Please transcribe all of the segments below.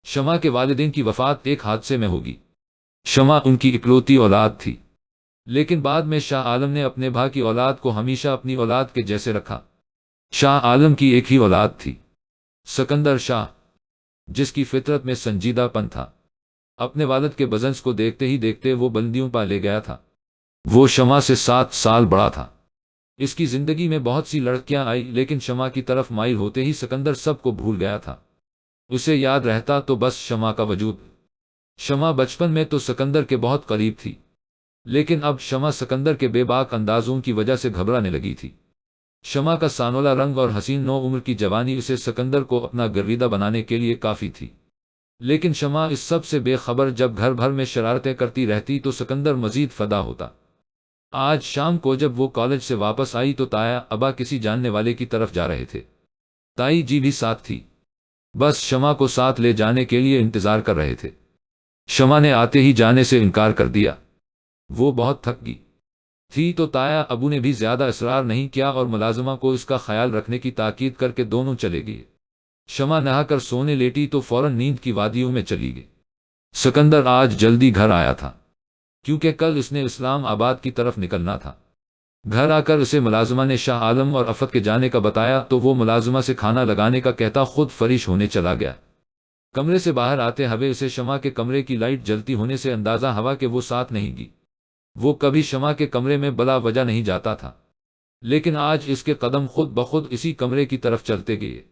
شمع کے والدین کی وفات ایک حادثے میں ہوگی۔ شمع ان کی اکلوتی اولاد تھی، لیکن بعد میں شاہ عالم نے اپنے بھائی کی اولاد کو ہمیشہ اپنی اولاد کے جیسے رکھا۔ شاہ عالم کی ایک ہی اولاد تھی، سکندر شاہ، جس کی فطرت میں سنجیدہ پن تھا۔ اپنے والد کے بزنس کو دیکھتے ہی دیکھتے وہ بلندیوں پا لے گیا تھا۔ وہ شمع سے 7 سال بڑا تھا۔ اس کی زندگی میں بہت سی لڑکیاں آئی، لیکن شمع کی طرف مائل ہوتے ہی سکندر سب کو بھول گیا تھا۔ اسے یاد رہتا تو بس شمع کا وجود۔ شمع بچپن میں تو سکندر کے بہت قریب تھی، لیکن اب شمع سکندر کے بے باک اندازوں کی وجہ سے گھبرانے لگی تھی۔ شمع کا سانولا رنگ اور حسین نو عمر کی جوانی اسے سکندر کو اپنا گرویدہ بنانے کے لیے کافی تھی، لیکن شمع اس سب سے بے خبر جب گھر بھر میں شرارتیں کرتی رہتی تو سکندر مزید فدا ہوتا۔ آج شام کو جب وہ کالج سے واپس آئی تو تایا ابا کسی جاننے والے کی طرف جا رہے تھے۔ تائی جی بھی ساتھ تھی، بس شمع کو ساتھ لے جانے کے لیے انتظار کر رہے تھے۔ شمع نے آتے ہی جانے سے انکار کر دیا، وہ بہت تھک گئی تھی تو تایا ابو نے بھی زیادہ اصرار نہیں کیا اور ملازمہ کو اس کا خیال رکھنے کی تاکید کر کے دونوں چلے گئے۔ شمع نہا کر سونے لیٹی تو فوراً نیند کی وادیوں میں چلی گئی۔ سکندر آج جلدی گھر آیا تھا، کیونکہ کل اس نے اسلام آباد کی طرف نکلنا تھا۔ گھر آ کر اسے ملازمہ نے شاہ عالم اور افت کے جانے کا بتایا تو وہ ملازمہ سے کھانا لگانے کا کہتا خود فرش ہونے چلا گیا۔ کمرے سے باہر آتے ہوئے اسے شمع کے کمرے کی لائٹ جلتی ہونے سے اندازہ ہوا کہ وہ ساتھ نہیں گئی۔ وہ کبھی شمع کے کمرے میں بلا وجہ نہیں جاتا تھا، لیکن آج اس کے قدم خود بخود اسی کمرے کی طرف چلتے گئے۔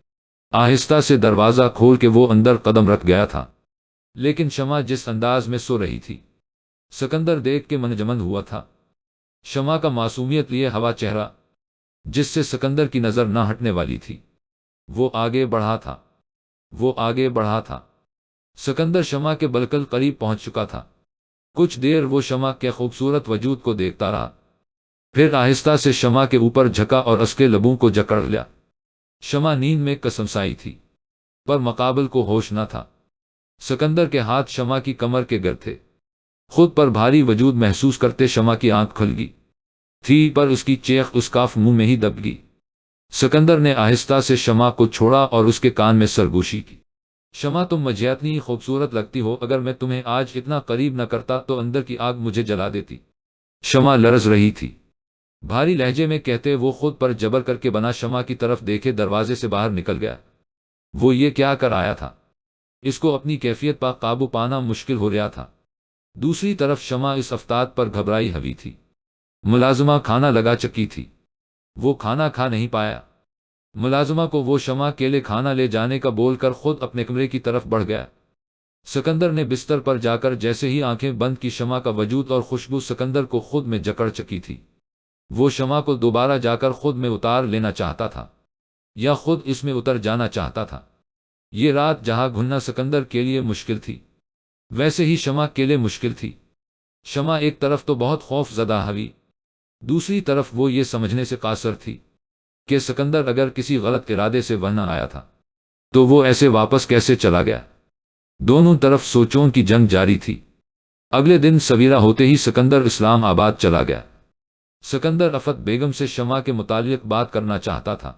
آہستہ سے دروازہ کھول کے وہ اندر قدم رکھ گیا تھا، لیکن شمع جس انداز میں سو رہی تھی سکندر دیکھ کے منجمد ہوا تھا۔ شمع کا معصومیت لیے ہوا چہرہ، جس سے سکندر کی نظر نہ ہٹنے والی تھی، وہ آگے بڑھا تھا۔ سکندر شمع کے بالکل قریب پہنچ چکا تھا۔ کچھ دیر وہ شمع کے خوبصورت وجود کو دیکھتا رہا، پھر آہستہ سے شمع کے اوپر جھکا اور اس کے لبوں کو جکڑ لیا۔ شمع نیند میں کسمسائی تھی، پر مقابل کو ہوش نہ تھا۔ سکندر کے ہاتھ شمع کی کمر کے گر تھے۔ خود پر بھاری وجود محسوس کرتے شمع کی آنکھ کھل گئی تھی، پر اس کی چیخ اس کاف منہ میں ہی دب گئی۔ سکندر نے آہستہ سے شمع کو چھوڑا اور اس کے کان میں سرگوشی کی۔ شمع، تم مجھے اتنی خوبصورت لگتی ہو، اگر میں تمہیں آج اتنا قریب نہ کرتا تو اندر کی آگ مجھے جلا دیتی۔ شمع لرز رہی تھی۔ بھاری لہجے میں کہتے وہ خود پر جبر کر کے بنا شمع کی طرف دیکھے دروازے سے باہر نکل گیا۔ وہ یہ کیا کر آیا تھا؟ اس کو اپنی کیفیت پر قابو پانا مشکل ہو رہا تھا۔ دوسری طرف شمع اس افتاد پر گھبرائی ہوئی تھی۔ ملازمہ کھانا لگا چکی تھی، وہ کھانا کھا نہیں پایا۔ ملازمہ کو وہ شمع کے لیے کھانا لے جانے کا بول کر خود اپنے کمرے کی طرف بڑھ گیا۔ سکندر نے بستر پر جا کر جیسے ہی آنکھیں بند کی، شمع کا وجود اور خوشبو سکندر کو خود میں جکڑ چکی تھی۔ وہ شمع کو دوبارہ جا کر خود میں اتار لینا چاہتا تھا، یا خود اس میں اتر جانا چاہتا تھا۔ یہ رات جہاں گھلنا سکندر کے لیے مشکل تھی، ویسے ہی شمع کے لیے مشکل تھی۔ شمع ایک طرف تو بہت خوف زدہ ہوئی، دوسری طرف وہ یہ سمجھنے سے قاصر تھی کہ سکندر اگر کسی غلط ارادے سے وہاں آیا تھا تو وہ ایسے واپس کیسے چلا گیا۔ دونوں طرف سوچوں کی جنگ جاری تھی۔ اگلے دن سویرا ہوتے ہی سکندر اسلام آباد چلا گیا۔ سکندر افت بیگم سے شمع کے متعلق بات کرنا چاہتا تھا۔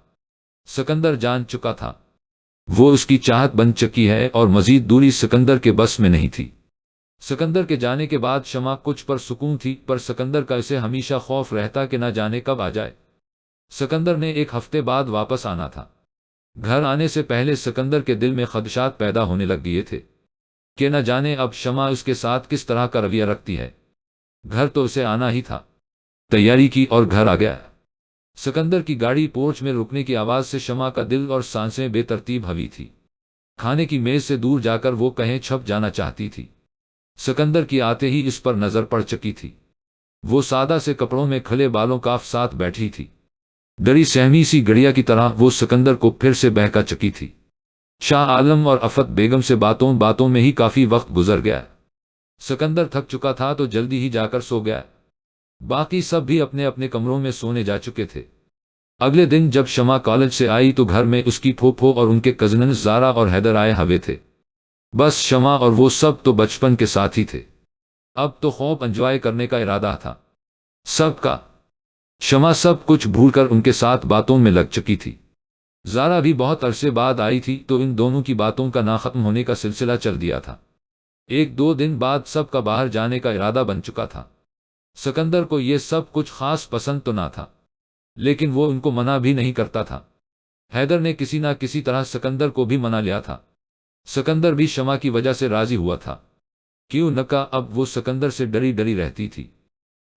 سکندر جان چکا تھا وہ اس کی چاہت بن چکی ہے اور مزید دوری سکندر کے بس میں نہیں تھی۔ سکندر کے جانے کے بعد شمع کچھ پر سکون تھی، پر سکندر کا اسے ہمیشہ خوف رہتا کہ نہ جانے کب آ جائے۔ سکندر نے 1 ہفتے بعد واپس آنا تھا۔ گھر آنے سے پہلے سکندر کے دل میں خدشات پیدا ہونے لگ گئے تھے کہ نہ جانے اب شمع اس کے ساتھ کس طرح کا رویہ رکھتی ہے۔ گھر تو اسے آنا ہی تھا۔ تیاری کی اور گھر آ گیا۔ سکندر کی گاڑی پورچ میں رکنے کی آواز سے شمع کا دل اور سانسیں بے ترتیب ہوئی تھی۔ کھانے کی میز سے دور جا کر وہ کہیں چھپ جانا چاہتی تھی۔ سکندر کی آتے ہی اس پر نظر پڑ چکی تھی۔ وہ سادہ سے کپڑوں میں کھلے بالوں کا ساتھ بیٹھی تھی۔ ڈری سہمی سی گڑیا کی طرح وہ سکندر کو پھر سے بہکا چکی تھی۔ شاہ عالم اور افت بیگم سے باتوں میں ہی کافی وقت گزر گیا۔ سکندر تھک چکا تھا تو جلدی ہی جا کر سو گیا۔ باقی سب بھی اپنے اپنے کمروں میں سونے جا چکے تھے۔ اگلے دن جب شمع کالج سے آئی تو گھر میں اس کی پھوپھو اور ان کے کزنز زارا اور حیدر آئے ہوئے تھے۔ بس شمع اور وہ سب تو بچپن کے ساتھی تھے، اب تو خوب انجوائے کرنے کا ارادہ تھا سب کا۔ شمع سب کچھ بھول کر ان کے ساتھ باتوں میں لگ چکی تھی۔ زارا بھی بہت عرصے بعد آئی تھی تو ان دونوں کی باتوں کا نہ ختم ہونے کا سلسلہ چل دیا تھا۔ ایک دو دن بعد سب کا باہر جانے کا ارادہ بن چکا تھا۔ سکندر کو یہ سب کچھ خاص پسند تو نہ تھا، لیکن وہ ان کو منع بھی نہیں کرتا تھا۔ حیدر نے کسی نہ کسی طرح سکندر کو بھی منا لیا تھا۔ سکندر بھی شمع کی وجہ سے راضی ہوا تھا۔ کیوں نہ کہ اب وہ سکندر سے ڈری ڈری رہتی تھی۔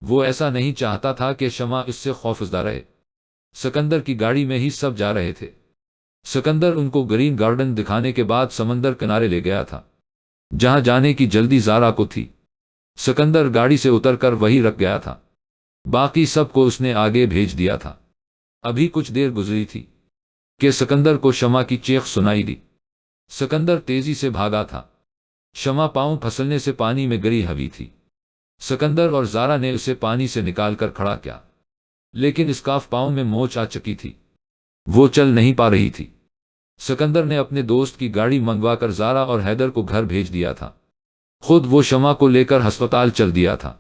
وہ ایسا نہیں چاہتا تھا کہ شمع اس سے خوفزدہ رہے۔ سکندر کی گاڑی میں ہی سب جا رہے تھے۔ سکندر ان کو گرین گارڈن دکھانے کے بعد سمندر کنارے لے گیا تھا، جہاں جانے کی جلدی زارا کو تھی۔ سکندر گاڑی سے اتر کر وہی رک گیا تھا، باقی سب کو اس نے آگے بھیج دیا تھا۔ ابھی کچھ دیر گزری تھی کہ سکندر کو شمع کی چیخ سنائی دی۔ سکندر تیزی سے بھاگا تھا۔ شمع پاؤں پھسلنے سے پانی میں گری ہوئی تھی۔ سکندر اور زارا نے اسے پانی سے نکال کر کھڑا کیا، لیکن اسکارف پاؤں میں موچ آ چکی تھی، وہ چل نہیں پا رہی تھی۔ سکندر نے اپنے دوست کی گاڑی منگوا کر زارا اور حیدر کو گھر بھیج دیا تھا، خود وہ شمع کو لے کر ہسپتال چل دیا تھا۔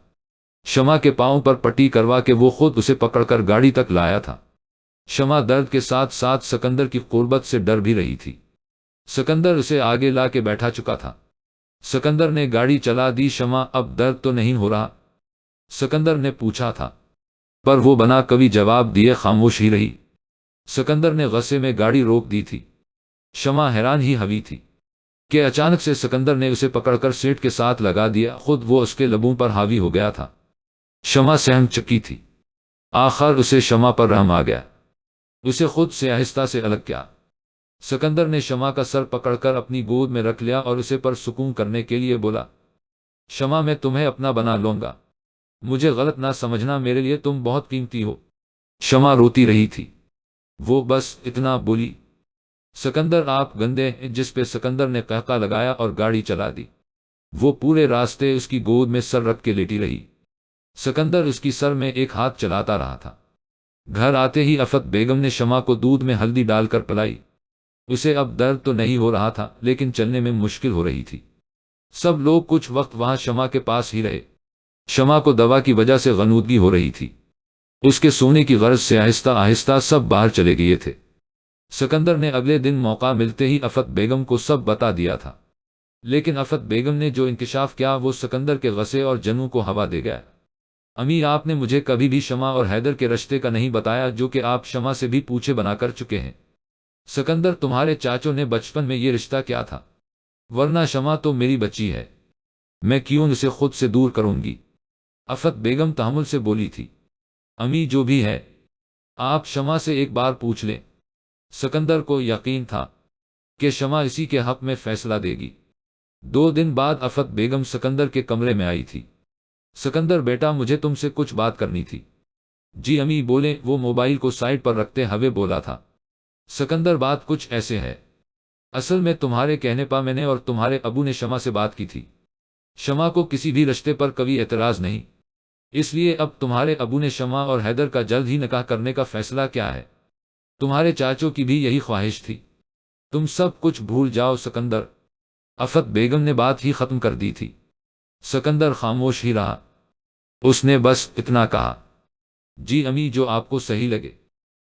شمع کے پاؤں پر پٹی کروا کے وہ خود اسے پکڑ کر گاڑی تک لایا تھا۔ شمع درد کے ساتھ ساتھ سکندر کی قربت سے ڈر بھی رہی تھی۔ سکندر اسے آگے لا کے بیٹھا چکا تھا۔ سکندر نے گاڑی چلا دی۔ شمع اب درد تو نہیں ہو رہا؟ سکندر نے پوچھا تھا، پر وہ بنا کبھی جواب دیے خاموش ہی رہی۔ سکندر نے غصے میں گاڑی روک دی تھی۔ شمع حیران ہی ہوئی تھی کہ اچانک سے سکندر نے اسے پکڑ کر سیٹ کے ساتھ لگا دیا، خود وہ اس کے لبوں پر حاوی ہو گیا تھا۔ شمع سہم چکی تھی۔ آخر اسے شمع پر رحم آ گیا، اسے خود سے آہستہ سے الگ کیا۔ سکندر نے شمع کا سر پکڑ کر اپنی گود میں رکھ لیا اور اسے پر سکون کرنے کے لیے بولا، شمع میں تمہیں اپنا بنا لوں گا، مجھے غلط نہ سمجھنا، میرے لیے تم بہت قیمتی ہو۔ شمع روتی رہی تھی، وہ بس اتنا بولی، سکندر آپ گندے ہیں، جس پہ سکندر نے قہقہ لگایا اور گاڑی چلا دی۔ وہ پورے راستے اس کی گود میں سر رکھ کے لیٹی رہی۔ سکندر اس کی سر میں ایک ہاتھ چلاتا رہا تھا۔ گھر آتے ہی آفت بیگم نے شمع کو دودھ میں ہلدی ڈال کر پلائی۔ اسے اب درد تو نہیں ہو رہا تھا، لیکن چلنے میں مشکل ہو رہی تھی۔ سب لوگ کچھ وقت وہاں شمع کے پاس ہی رہے۔ شمع کو دوا کی وجہ سے غنودگی ہو رہی تھی، اس کے سونے کی غرض سے آہستہ آہستہ سب باہر چلے گئے تھے۔ سکندر نے اگلے دن موقع ملتے ہی آفت بیگم کو سب بتا دیا تھا، لیکن آفت بیگم نے جو انکشاف کیا وہ سکندر کے غصے اور جنوں کو ہوا دے گیا۔ امی، آپ نے مجھے کبھی بھی شمع اور حیدر کے رشتے کا نہیں بتایا، جو کہ آپ شمع سے بھی پوچھے بنا کر چکے ہیں۔ سکندر، تمہارے چاچوں نے بچپن میں یہ رشتہ کیا تھا؟ ورنہ شمع تو میری بچی ہے، میں کیوں اسے خود سے دور کروں گی؟ آفت بیگم تحمل سے بولی تھی۔ امی، جو بھی ہے، آپ شمع سے ایک بار پوچھ لیں۔ سکندر کو یقین تھا کہ شمع اسی کے حق میں فیصلہ دے گی۔ 2 دن بعد آفت بیگم سکندر کے کمرے میں آئی تھی۔ سکندر بیٹا، مجھے تم سے کچھ بات کرنی تھی۔ جی امی بولیں، وہ موبائل کو سائڈ پر رکھتے ہوئے بولا تھا۔ سکندر، بات کچھ ایسے ہے، اصل میں تمہارے کہنے پر میں نے اور تمہارے ابو نے شمع سے بات کی تھی۔ شمع کو کسی بھی رشتے پر کبھی اعتراض نہیں، اس لیے اب تمہارے ابو نے شمع اور حیدر کا جلد ہی نکاح کرنے کا فیصلہ کیا ہے۔ تمہارے چاچوں کی بھی یہی خواہش تھی، تم سب کچھ بھول جاؤ۔ سکندر، آفت بیگم نے بات ہی ختم کر دی تھی۔ سکندر خاموش ہی رہا، اس نے بس اتنا کہا، جی امی، جو آپ کو صحیح لگے۔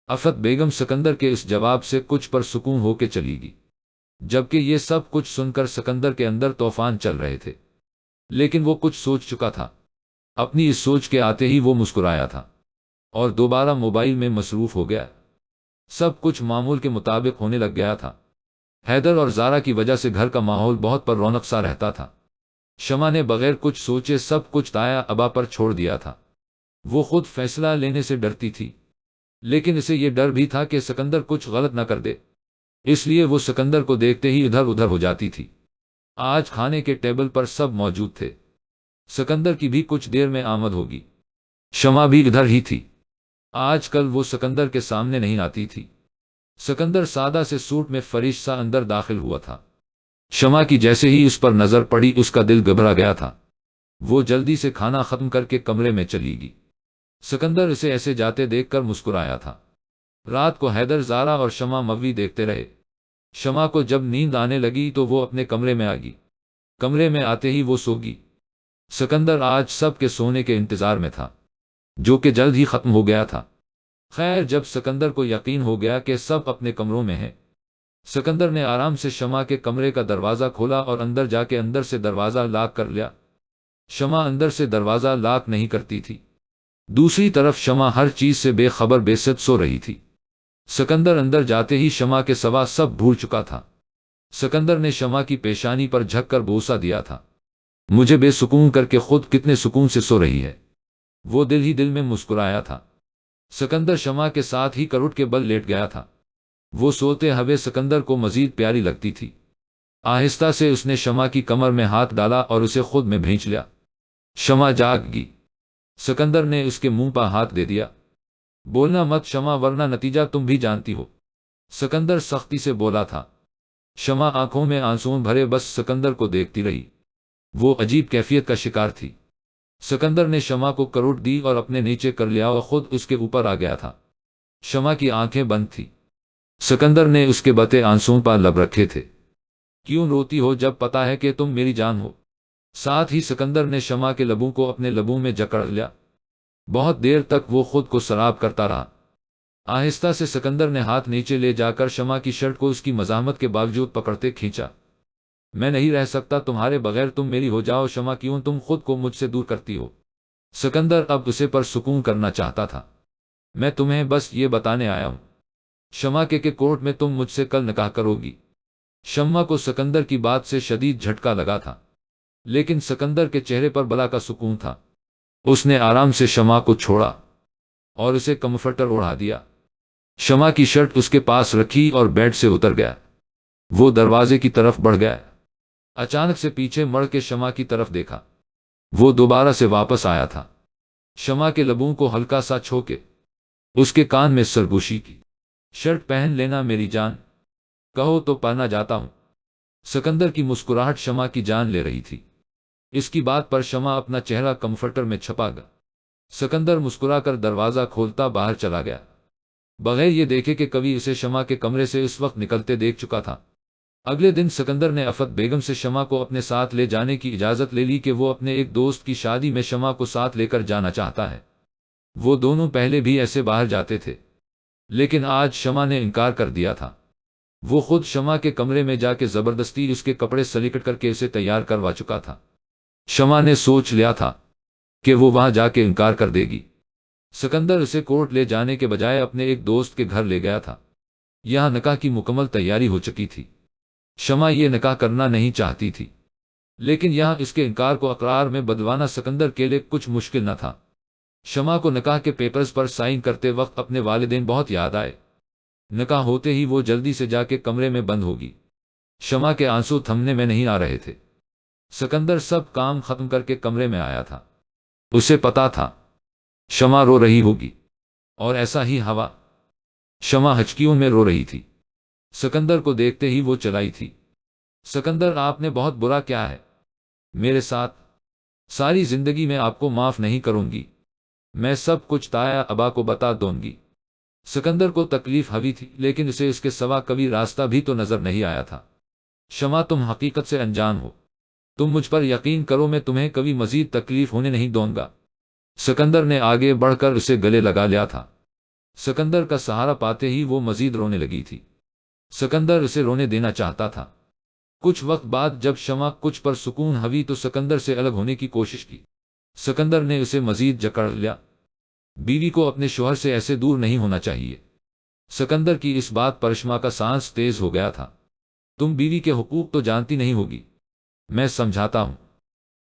آفت بیگم سکندر کے اس جواب سے کچھ پر سکون ہو کے چلی گئی، جبکہ یہ سب کچھ سن کر سکندر کے اندر طوفان چل رہے تھے، لیکن وہ کچھ سوچ چکا تھا۔ اپنی اس سوچ کے آتے ہی وہ مسکرایا تھا اور دوبارہ موبائل میں مصروف ہو گیا۔ سب کچھ معمول کے مطابق ہونے لگ گیا تھا۔ حیدر اور زارا کی وجہ سے گھر کا ماحول بہت پر رونق سا رہتا تھا۔ شمع نے بغیر کچھ سوچے سب کچھ تایا ابا پر چھوڑ دیا تھا۔ وہ خود فیصلہ لینے سے ڈرتی تھی، لیکن اسے یہ ڈر بھی تھا کہ سکندر کچھ غلط نہ کر دے، اس لیے وہ سکندر کو دیکھتے ہی ادھر ادھر ہو جاتی تھی۔ آج کھانے کے ٹیبل پر سب موجود تھے۔ سکندر کی بھی کچھ دیر میں آمد ہوگی۔ شمع بھی ادھر ہی تھی۔ آج کل وہ سکندر کے سامنے نہیں آتی تھی۔ سکندر سادہ سے سوٹ میں فریش سا اندر داخل ہوا تھا۔ شمع کی جیسے ہی اس پر نظر پڑی اس کا دل گھبرا گیا تھا۔ وہ جلدی سے کھانا ختم کر کے کمرے میں چلی گئی۔ سکندر اسے ایسے جاتے دیکھ کر مسکرایا تھا۔ رات کو حیدر، زارا اور شمع موی دیکھتے رہے۔ شمع کو جب نیند آنے لگی تو وہ اپنے کمرے میں آ گئی۔ کمرے میں آتے ہی وہ سو گئی۔ سکندر آج سب کے سونے کے انتظار میں تھا، جو کہ جلد ہی ختم ہو گیا تھا۔ خیر جب سکندر کو یقین ہو گیا کہ سب اپنے کمروں میں ہیں، سکندر نے آرام سے شمع کے کمرے کا دروازہ کھولا اور اندر جا کے اندر سے دروازہ لاک کر لیا۔ شمع اندر سے دروازہ لاک نہیں کرتی تھی۔ دوسری طرف شمع ہر چیز سے بے خبر بے ست سو رہی تھی۔ سکندر اندر جاتے ہی شمع کے سوا سب بھول چکا تھا۔ سکندر نے شمع کی پیشانی پر جھک کر بوسہ دیا تھا۔ مجھے بے سکون کر کے خود کتنے سکون سے سو رہی ہے، وہ دل ہی دل میں مسکرایا تھا۔ سکندر شمع کے ساتھ ہی کروٹ کے بل لیٹ گیا تھا۔ وہ سوتے ہوئے سکندر کو مزید پیاری لگتی تھی۔ آہستہ سے اس نے شمع کی کمر میں ہاتھ ڈالا اور اسے خود میں بھینچ لیا۔ شمع جاگ گئی۔ سکندر نے اس کے منہ پر ہاتھ دے دیا۔ بولنا مت شمع ورنہ نتیجہ تم بھی جانتی ہو، سکندر سختی سے بولا تھا۔ شمع آنکھوں میں آنسوں بھرے بس سکندر کو دیکھتی رہی۔ وہ عجیب کیفیت کا شکار تھی۔ سکندر نے شمع کو کروٹ دی اور اپنے نیچے کر لیا اور خود اس کے اوپر آ گیا تھا۔ شمع کی آنکھیں بند تھی۔ سکندر نے اس کے بتے آنسوں پر لب رکھے تھے۔ کیوں روتی ہو جب پتا ہے کہ تم میری جان ہو؟ ساتھ ہی سکندر نے شمع کے لبوں کو اپنے لبوں میں جکڑ لیا۔ بہت دیر تک وہ خود کو سراب کرتا رہا۔ آہستہ سے سکندر نے ہاتھ نیچے لے جا کر شمع کی شرٹ کو اس کی مزاحمت کے باوجود پکڑتے کھینچا۔ میں نہیں رہ سکتا تمہارے بغیر، تم میری ہو جاؤ شمع، کیوں تم خود کو مجھ سے دور کرتی ہو؟ سکندر اب اسے پر سکون کرنا چاہتا تھا۔ میں تمہیں بس یہ بتانے آیا ہوں شمع کہ کورٹ میں تم مجھ سے کل نکاح کرو گی۔ شمع کو سکندر کی بات سے شدید جھٹکا لگا تھا، لیکن سکندر کے چہرے پر بلا کا سکون تھا۔ اس نے آرام سے شمع کو چھوڑا اور اسے کمفرٹر اڑا دیا۔ شمع کی شرٹ اس کے پاس رکھی اور بیڈ سے اتر گیا۔ وہ دروازے کی طرف بڑھ گیا۔ اچانک سے پیچھے مڑ کے شمع کی طرف دیکھا۔ وہ دوبارہ سے واپس آیا تھا۔ شمع کے لبوں کو ہلکا سا چھو کے اس کے کان میں سرگوشی کی۔ شرٹ پہن لینا میری جان، کہو تو پہنا جاتا ہوں۔ سکندر کی مسکراہٹ شمع کی جان لے رہی تھی۔ اس کی بات پر شمع اپنا چہرہ کمفرٹر میں چھپا گیا۔ سکندر مسکرا کر دروازہ کھولتا باہر چلا گیا، بغیر یہ دیکھے کہ کبھی اسے شمع کے کمرے سے اس وقت نکلتے دیکھ چکا تھا۔ اگلے دن سکندر نے آفت بیگم سے شمع کو اپنے ساتھ لے جانے کی اجازت لے لی کہ وہ اپنے ایک دوست کی شادی میں شمع کو ساتھ لے کر جانا چاہتا ہے۔ وہ دونوں پہلے بھی ایسے باہر جاتے تھے، لیکن آج شمع نے انکار کر دیا تھا۔ وہ خود شمع کے کمرے میں جا کے زبردستی اس کے کپڑے سلیکٹ کر کے اسے تیار کروا چکا تھا۔ شمع نے سوچ لیا تھا کہ وہ وہاں جا کے انکار کر دے گی۔ سکندر اسے کورٹ لے جانے کے بجائے اپنے ایک دوست کے گھر لے گیا تھا۔ یہاں نکاح کی مکمل تیاری ہو چکی تھی۔ شمع یہ نکاح کرنا نہیں چاہتی تھی، لیکن یہاں اس کے انکار کو اقرار میں بدلوانا سکندر کے لیے کچھ مشکل نہ تھا۔ شمع کو نکاح کے پیپرز پر سائن کرتے وقت اپنے والدین بہت یاد آئے۔ نکاح ہوتے ہی وہ جلدی سے جا کے کمرے میں بند ہوگی۔ شمع کے آنسو تھمنے میں نہیں آ رہے تھے۔ سکندر سب کام ختم کر کے کمرے میں آیا تھا۔ اسے پتا تھا شمع رو رہی ہوگی، اور ایسا ہی ہوا۔ شمع ہچکیوں میں رو رہی تھی۔ سکندر کو دیکھتے ہی وہ چلائی تھی۔ سکندر آپ نے بہت برا کیا ہے میرے ساتھ، ساری زندگی میں آپ کو معاف نہیں کروں گی، میں سب کچھ تایا ابا کو بتا دوں گی۔ سکندر کو تکلیف ہوئی تھی، لیکن اسے اس کے سوا کبھی راستہ بھی تو نظر نہیں آیا تھا۔ شمع تم حقیقت سے انجان ہو، تم مجھ پر یقین کرو، میں تمہیں کبھی مزید تکلیف ہونے نہیں دوں گا۔ سکندر نے آگے بڑھ کر اسے گلے لگا لیا تھا۔ سکندر کا سہارا پاتے ہی وہ مزید رونے لگی تھی۔ سکندر اسے رونے دینا چاہتا تھا۔ کچھ وقت بعد جب شمع کچھ پر سکون ہوئی تو سکندر سے الگ ہونے کی کوشش کی۔ سکندر نے اسے مزید جکڑ لیا۔ بیوی کو اپنے شوہر سے ایسے دور نہیں ہونا چاہیے۔ سکندر کی اس بات پر شمع کا سانس تیز ہو گیا تھا۔ تم بیوی کے حقوق تو جانتی نہیں ہوگی، میں سمجھاتا ہوں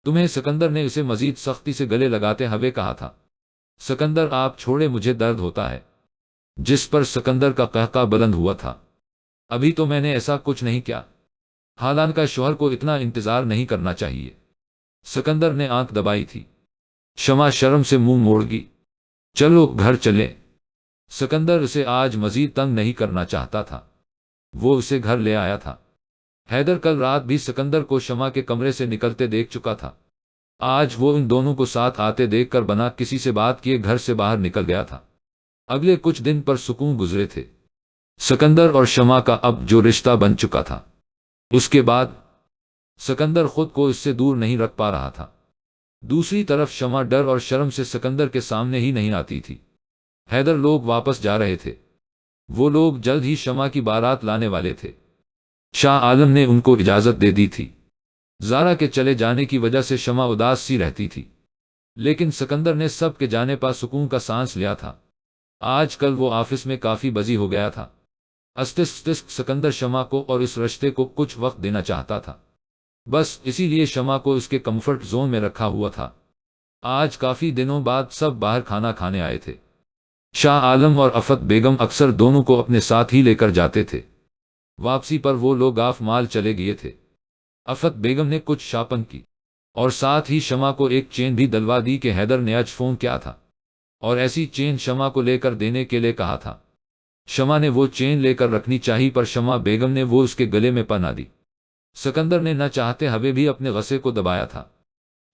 تمہیں، سکندر نے اسے مزید سختی سے گلے لگاتے ہوئے کہا تھا۔ سکندر آپ چھوڑے، مجھے درد ہوتا ہے، جس پر سکندر کا قہقہ بلند ہوا تھا۔ ابھی تو میں نے ایسا کچھ نہیں کیا، حالانکہ شوہر کو اتنا انتظار نہیں کرنا چاہیے۔ سکندر نے آنکھ دبائی تھی۔ شمع شرم سے منہ موڑ گئی۔ چلو گھر چلیں۔ سکندر اسے آج مزید تنگ نہیں کرنا چاہتا تھا۔ وہ اسے گھر لے آیا تھا۔ حیدر کل رات بھی سکندر کو شمع کے کمرے سے نکلتے دیکھ چکا تھا۔ آج وہ ان دونوں کو ساتھ آتے دیکھ کر بنا کسی سے بات کیے گھر سے باہر نکل گیا تھا۔ اگلے کچھ دن پر سکون گزرے تھے سکندر اور شمع کا، اب جو رشتہ بن چکا تھا۔ اس کے بعد سکندر خود کو اس سے دور نہیں رکھ پا رہا تھا۔ دوسری طرف شمع ڈر اور شرم سے سکندر کے سامنے ہی نہیں آتی تھی۔ حیدر لوگ واپس جا رہے تھے۔ وہ لوگ جلد ہی شمع کی بارات لانے والے تھے۔ شاہ عالم نے ان کو اجازت دے دی تھی۔ زارا کے چلے جانے کی وجہ سے شمع اداس سی رہتی تھی، لیکن سکندر نے سب کے جانے پر سکون کا سانس لیا تھا۔ آج کل وہ آفس میں کافی بزی ہو گیا تھا۔ سکندر شمع کو اور اس رشتے کو کچھ وقت دینا چاہتا تھا، بس اسی لیے شمع کو اس کے کمفرٹ زون میں رکھا ہوا تھا۔ آج کافی دنوں بعد سب باہر کھانا کھانے آئے تھے۔ شاہ عالم اور افت بیگم اکثر دونوں کو اپنے ساتھ ہی لے کر جاتے تھے۔ واپسی پر وہ لوگ آف مال چلے گئے تھے۔ افت بیگم نے کچھ شاپنگ کی اور ساتھ ہی شمع کو ایک چین بھی دلوا دی کہ حیدر نے آج فون کیا تھا اور ایسی چین شمع کو لے کر دینے کے لیے کہا تھا۔ شمع نے وہ چین لے کر رکھنی چاہی پر شمع بیگم نے وہ اس کے گلے میں پہنا دی۔ سکندر نے نہ چاہتے ہوئے بھی اپنے غصے کو دبایا تھا۔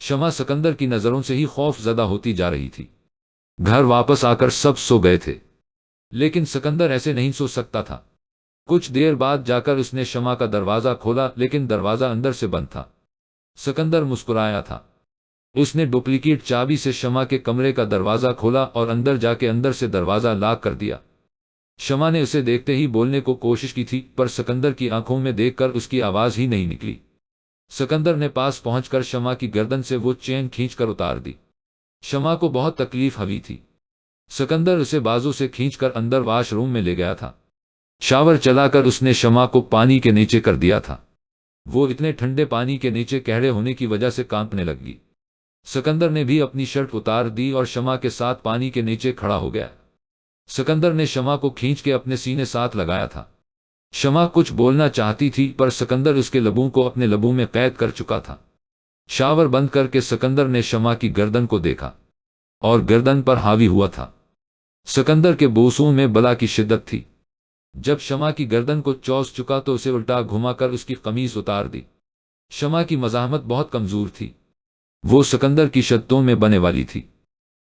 شمع سکندر کی نظروں سے ہی خوف زدہ ہوتی جا رہی تھی۔ گھر واپس آ کر سب سو گئے تھے، لیکن سکندر ایسے نہیں سو سکتا تھا۔ کچھ دیر بعد جا کر اس نے شمع کا دروازہ کھولا، لیکن دروازہ اندر سے بند تھا۔ سکندر مسکرایا تھا۔ اس نے ڈپلیکیٹ چابی سے شمع کے کمرے کا دروازہ کھولا اور اندر جا کے اندر سے دروازہ لاک کر دیا۔ شمع نے اسے دیکھتے ہی بولنے کو کوشش کی تھی، پر سکندر کی آنکھوں میں دیکھ کر اس کی آواز ہی نہیں نکلی۔ سکندر نے پاس پہنچ کر شمع کی گردن سے وہ چین کھینچ کر اتار دی۔ شمع کو بہت تکلیف ہوئی تھی۔ سکندر اسے بازو سے کھینچ کر اندر واش روم میں لے گیا تھا۔ شاور چلا کر اس نے شمع کو پانی کے نیچے کر دیا تھا۔ وہ اتنے ٹھنڈے پانی کے نیچے کہڑے ہونے کی وجہ سے کانپنے لگی۔ سکندر نے بھی اپنی شرٹ اتار دی اور شمع کے ساتھ پانی کے نیچے کھڑا ہو گیا۔ سکندر نے شمع کو کھینچ کے اپنے سینے ساتھ لگایا تھا۔ شمع کچھ بولنا چاہتی تھی، پر سکندر اس کے لبوں کو اپنے لبوں میں قید کر چکا تھا۔ شاور بند کر کے سکندر نے شمع کی گردن کو دیکھا اور گردن پر حاوی ہوا تھا۔ سکندر کے بوسوں میں بلا کی شدت تھی۔ جب شمع کی گردن کو چوس چکا تو اسے الٹا گھما کر اس کی قمیض اتار دی۔ شمع کی مزاحمت بہت کمزور تھی، وہ سکندر کی شدتوں میں بنے والی تھی۔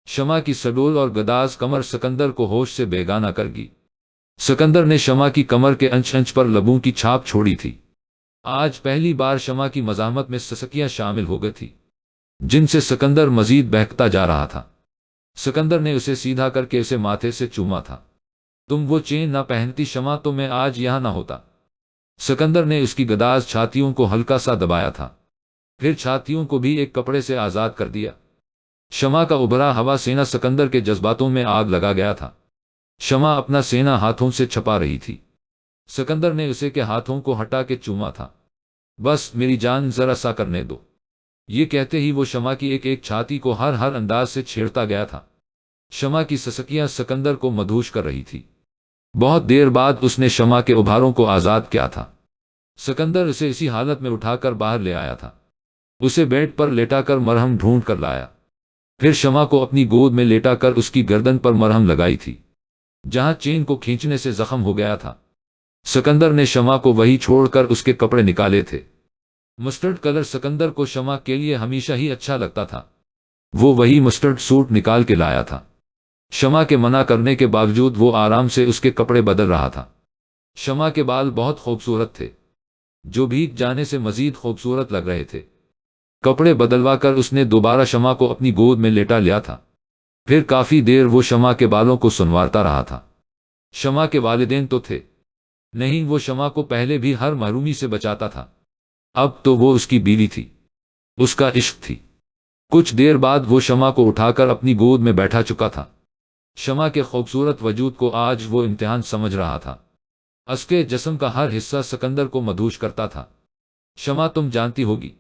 شمع کی سڈول اور گداز کمر سکندر کو ہوش سے بیگانہ کر گئی۔ سکندر نے شمع کی کمر کے انچ انچ پر لبوں کی چھاپ چھوڑی تھی۔ آج پہلی بار شمع کی مزاحمت میں سسکیاں شامل ہو گئی تھی، جن سے سکندر مزید بہکتا جا رہا تھا۔ سکندر نے اسے سیدھا کر کے اسے ماتھے سے چوما تھا۔ تم وہ چین نہ پہنتی شمع تو میں آج یہاں نہ ہوتا۔ سکندر نے اس کی گداز چھاتیوں کو ہلکا سا دبایا تھا، پھر چھاتیوں کو بھی ایک کپڑے سے آزاد کر دیا۔ شمع کا ابھرا ہوا سینہ سکندر کے جذباتوں میں آگ لگا گیا تھا۔ شمع اپنا سینہ ہاتھوں سے چھپا رہی تھی۔ سکندر نے اسے کے ہاتھوں کو ہٹا کے چوما تھا۔ بس میری جان ذرا سا کرنے دو، یہ کہتے ہی وہ شمع کی ایک ایک چھاتی کو ہر انداز سے چھیڑتا گیا تھا۔ شمع کی سسکیاں سکندر کو مدہوش کر رہی تھی۔ بہت دیر بعد اس نے شمع کے ابھاروں کو آزاد کیا تھا۔ سکندر اسے اسی حالت میں اٹھا کر باہر لے آیا تھا۔ اسے بیڈ پر لیٹا کر مرہم ڈھونڈ کر لایا، پھر شمع کو اپنی گود میں لیٹا کر اس کی گردن پر مرہم لگائی تھی، جہاں چین کو کھینچنے سے زخم ہو گیا تھا۔ سکندر نے شمع کو وہی چھوڑ کر اس کے کپڑے نکالے تھے۔ مسٹرڈ کلر سکندر کو شمع کے لیے ہمیشہ ہی اچھا لگتا تھا۔ وہ وہی مسٹرڈ سوٹ نکال کے لایا تھا۔ شمع کے منع کرنے کے باوجود وہ آرام سے اس کے کپڑے بدل رہا تھا۔ شمع کے بال بہت خوبصورت تھے، جو بھیگ جانے سے مزید خوبصورت لگ رہے تھے۔ کپڑے بدلوا کر اس نے دوبارہ شمع کو اپنی گود میں لیٹا لیا تھا۔ پھر کافی دیر وہ شمع کے بالوں کو سنوارتا رہا تھا۔ شمع کے والدین تو تھے نہیں، وہ شمع کو پہلے بھی ہر محرومی سے بچاتا تھا، اب تو وہ اس کی بیوی تھی، اس کا عشق تھی۔ کچھ دیر بعد وہ شمع کو اٹھا کر اپنی گود میں بیٹھا چکا تھا۔ شمع کے خوبصورت وجود کو آج وہ امتحان سمجھ رہا تھا۔ اس کے جسم کا ہر حصہ سکندر کو مدہوش کرتا تھا۔ شمع، تم جانتی ہوگی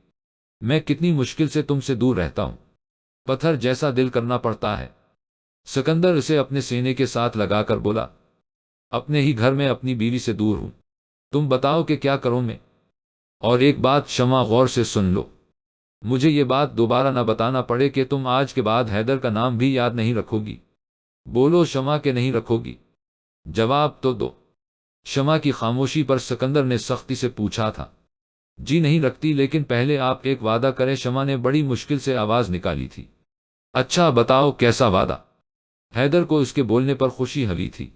میں کتنی مشکل سے تم سے دور رہتا ہوں، پتھر جیسا دل کرنا پڑتا ہے۔ سکندر اسے اپنے سینے کے ساتھ لگا کر بولا، اپنے ہی گھر میں اپنی بیوی سے دور ہوں، تم بتاؤ کہ کیا کروں میں؟ اور ایک بات شمع، غور سے سن لو، مجھے یہ بات دوبارہ نہ بتانا پڑے کہ تم آج کے بعد حیدر کا نام بھی یاد نہیں رکھو گی۔ بولو شمع کہ نہیں رکھو گی، جواب تو دو۔ شمع کی خاموشی پر سکندر نے سختی سے پوچھا تھا۔ جی نہیں رکھتی، لیکن پہلے آپ ایک وعدہ کریں، شمع نے بڑی مشکل سے آواز نکالی تھی۔ اچھا بتاؤ کیسا وعدہ؟ حیدر کو اس کے بولنے پر خوشی ہوئی تھی۔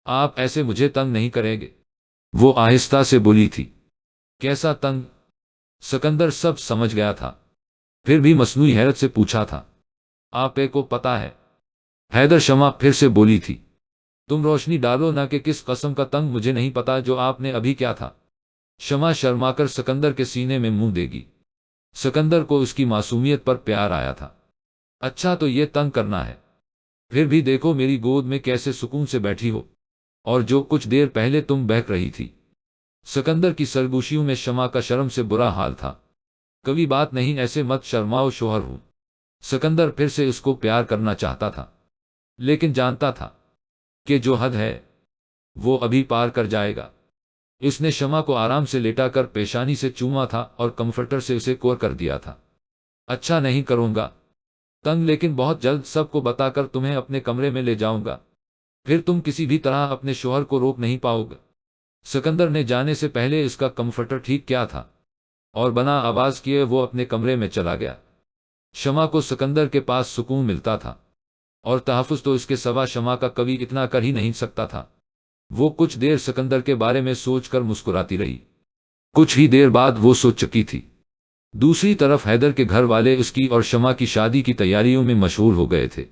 آپ ایسے مجھے تنگ نہیں کریں گے؟ وہ آہستہ سے بولی تھی۔ کیسا تنگ؟ سکندر سب سمجھ گیا تھا، پھر بھی مصنوعی حیرت سے پوچھا تھا۔ آپ کو پتا ہے حیدر شمع پھر سے بولی تھی، تم روشنی ڈالو نہ کہ کس قسم کا تنگ مجھے نہیں پتا جو آپ نے ابھی کیا تھا۔ شمع شرما کر سکندر کے سینے میں منہ دے گی۔ سکندر کو اس کی معصومیت پر پیار آیا تھا۔ اچھا تو یہ تنگ کرنا ہے، پھر بھی دیکھو میری گود میں کیسے سکون سے بیٹھی ہو، اور جو کچھ دیر پہلے تم بہک رہی تھی۔ سکندر کی سرگوشیوں میں شمع کا شرم سے برا حال تھا۔ کبھی بات نہیں، ایسے مت شرماؤ، شوہر ہوں۔ سکندر پھر سے اس کو پیار کرنا چاہتا تھا، لیکن جانتا تھا کہ جو حد ہے وہ ابھی پار کر جائے گا۔ اس نے شمع کو آرام سے لیٹا کر پیشانی سے چوما تھا اور کمفرٹر سے اسے کور کر دیا تھا۔ اچھا نہیں کروں گا تنگ، لیکن بہت جلد سب کو بتا کر تمہیں اپنے کمرے میں لے جاؤں گا، پھر تم کسی بھی طرح اپنے شوہر کو روک نہیں پاؤ گے۔ سکندر نے جانے سے پہلے اس کا کمفرٹر ٹھیک کیا تھا اور بنا آواز کیے وہ اپنے کمرے میں چلا گیا۔ شمع کو سکندر کے پاس سکون ملتا تھا، اور تحفظ تو اس کے سوا شمع کا کبھی اتنا کر ہی نہیں سکتا تھا۔ وہ کچھ دیر سکندر کے بارے میں سوچ کر مسکراتی رہی۔ کچھ ہی دیر بعد وہ سو چکی تھی۔ دوسری طرف حیدر کے گھر والے اس کی اور شمع کی شادی کی تیاریوں میں مشغول ہو گئے تھے۔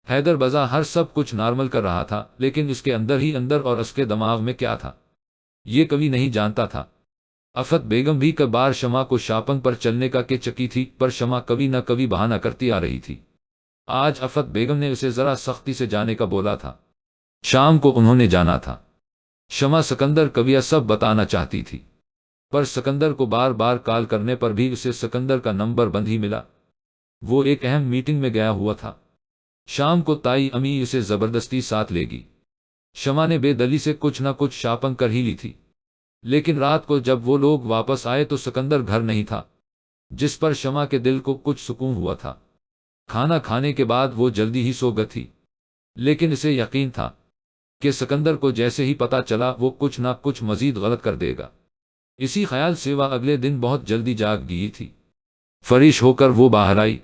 حیدر بظاہر سب کچھ نارمل کر رہا تھا، لیکن اس کے اندر ہی اندر اور اس کے دماغ میں کیا تھا یہ کبھی نہیں جانتا تھا۔ آفت بیگم بھی کئی بار شمع کو شاپنگ پر چلنے کا کہ چکی تھی، پر شمع کبھی نہ کبھی بہانہ کرتی آ رہی تھی۔ آج آفت بیگم نے اسے ذرا سختی سے جانے کا بولا تھا۔ شام کو انہوں نے جانا تھا۔ شمع سکندر کو یہ سب بتانا چاہتی تھی، پر سکندر کو بار بار کال کرنے پر بھی اسے سکندر کا نمبر بند ہی ملا۔ وہ ایک اہم میٹنگ میں گیا ہوا تھا۔ شام کو تائی امی اسے زبردستی ساتھ لے گی۔ شمع نے بے دلی سے کچھ نہ کچھ شاپنگ کر ہی لی تھی، لیکن رات کو جب وہ لوگ واپس آئے تو سکندر گھر نہیں تھا، جس پر شمع کے دل کو کچھ سکون ہوا تھا۔ کھانا کھانے کے بعد وہ جلدی ہی سو گئی تھی، لیکن اسے یقین تھا کہ سکندر کو جیسے ہی پتا چلا وہ کچھ نہ کچھ مزید غلط کر دے گا۔ اسی خیال سے وہ اگلے دن بہت جلدی جاگ گئی تھی۔ فریش ہو کر وہ باہر آئی۔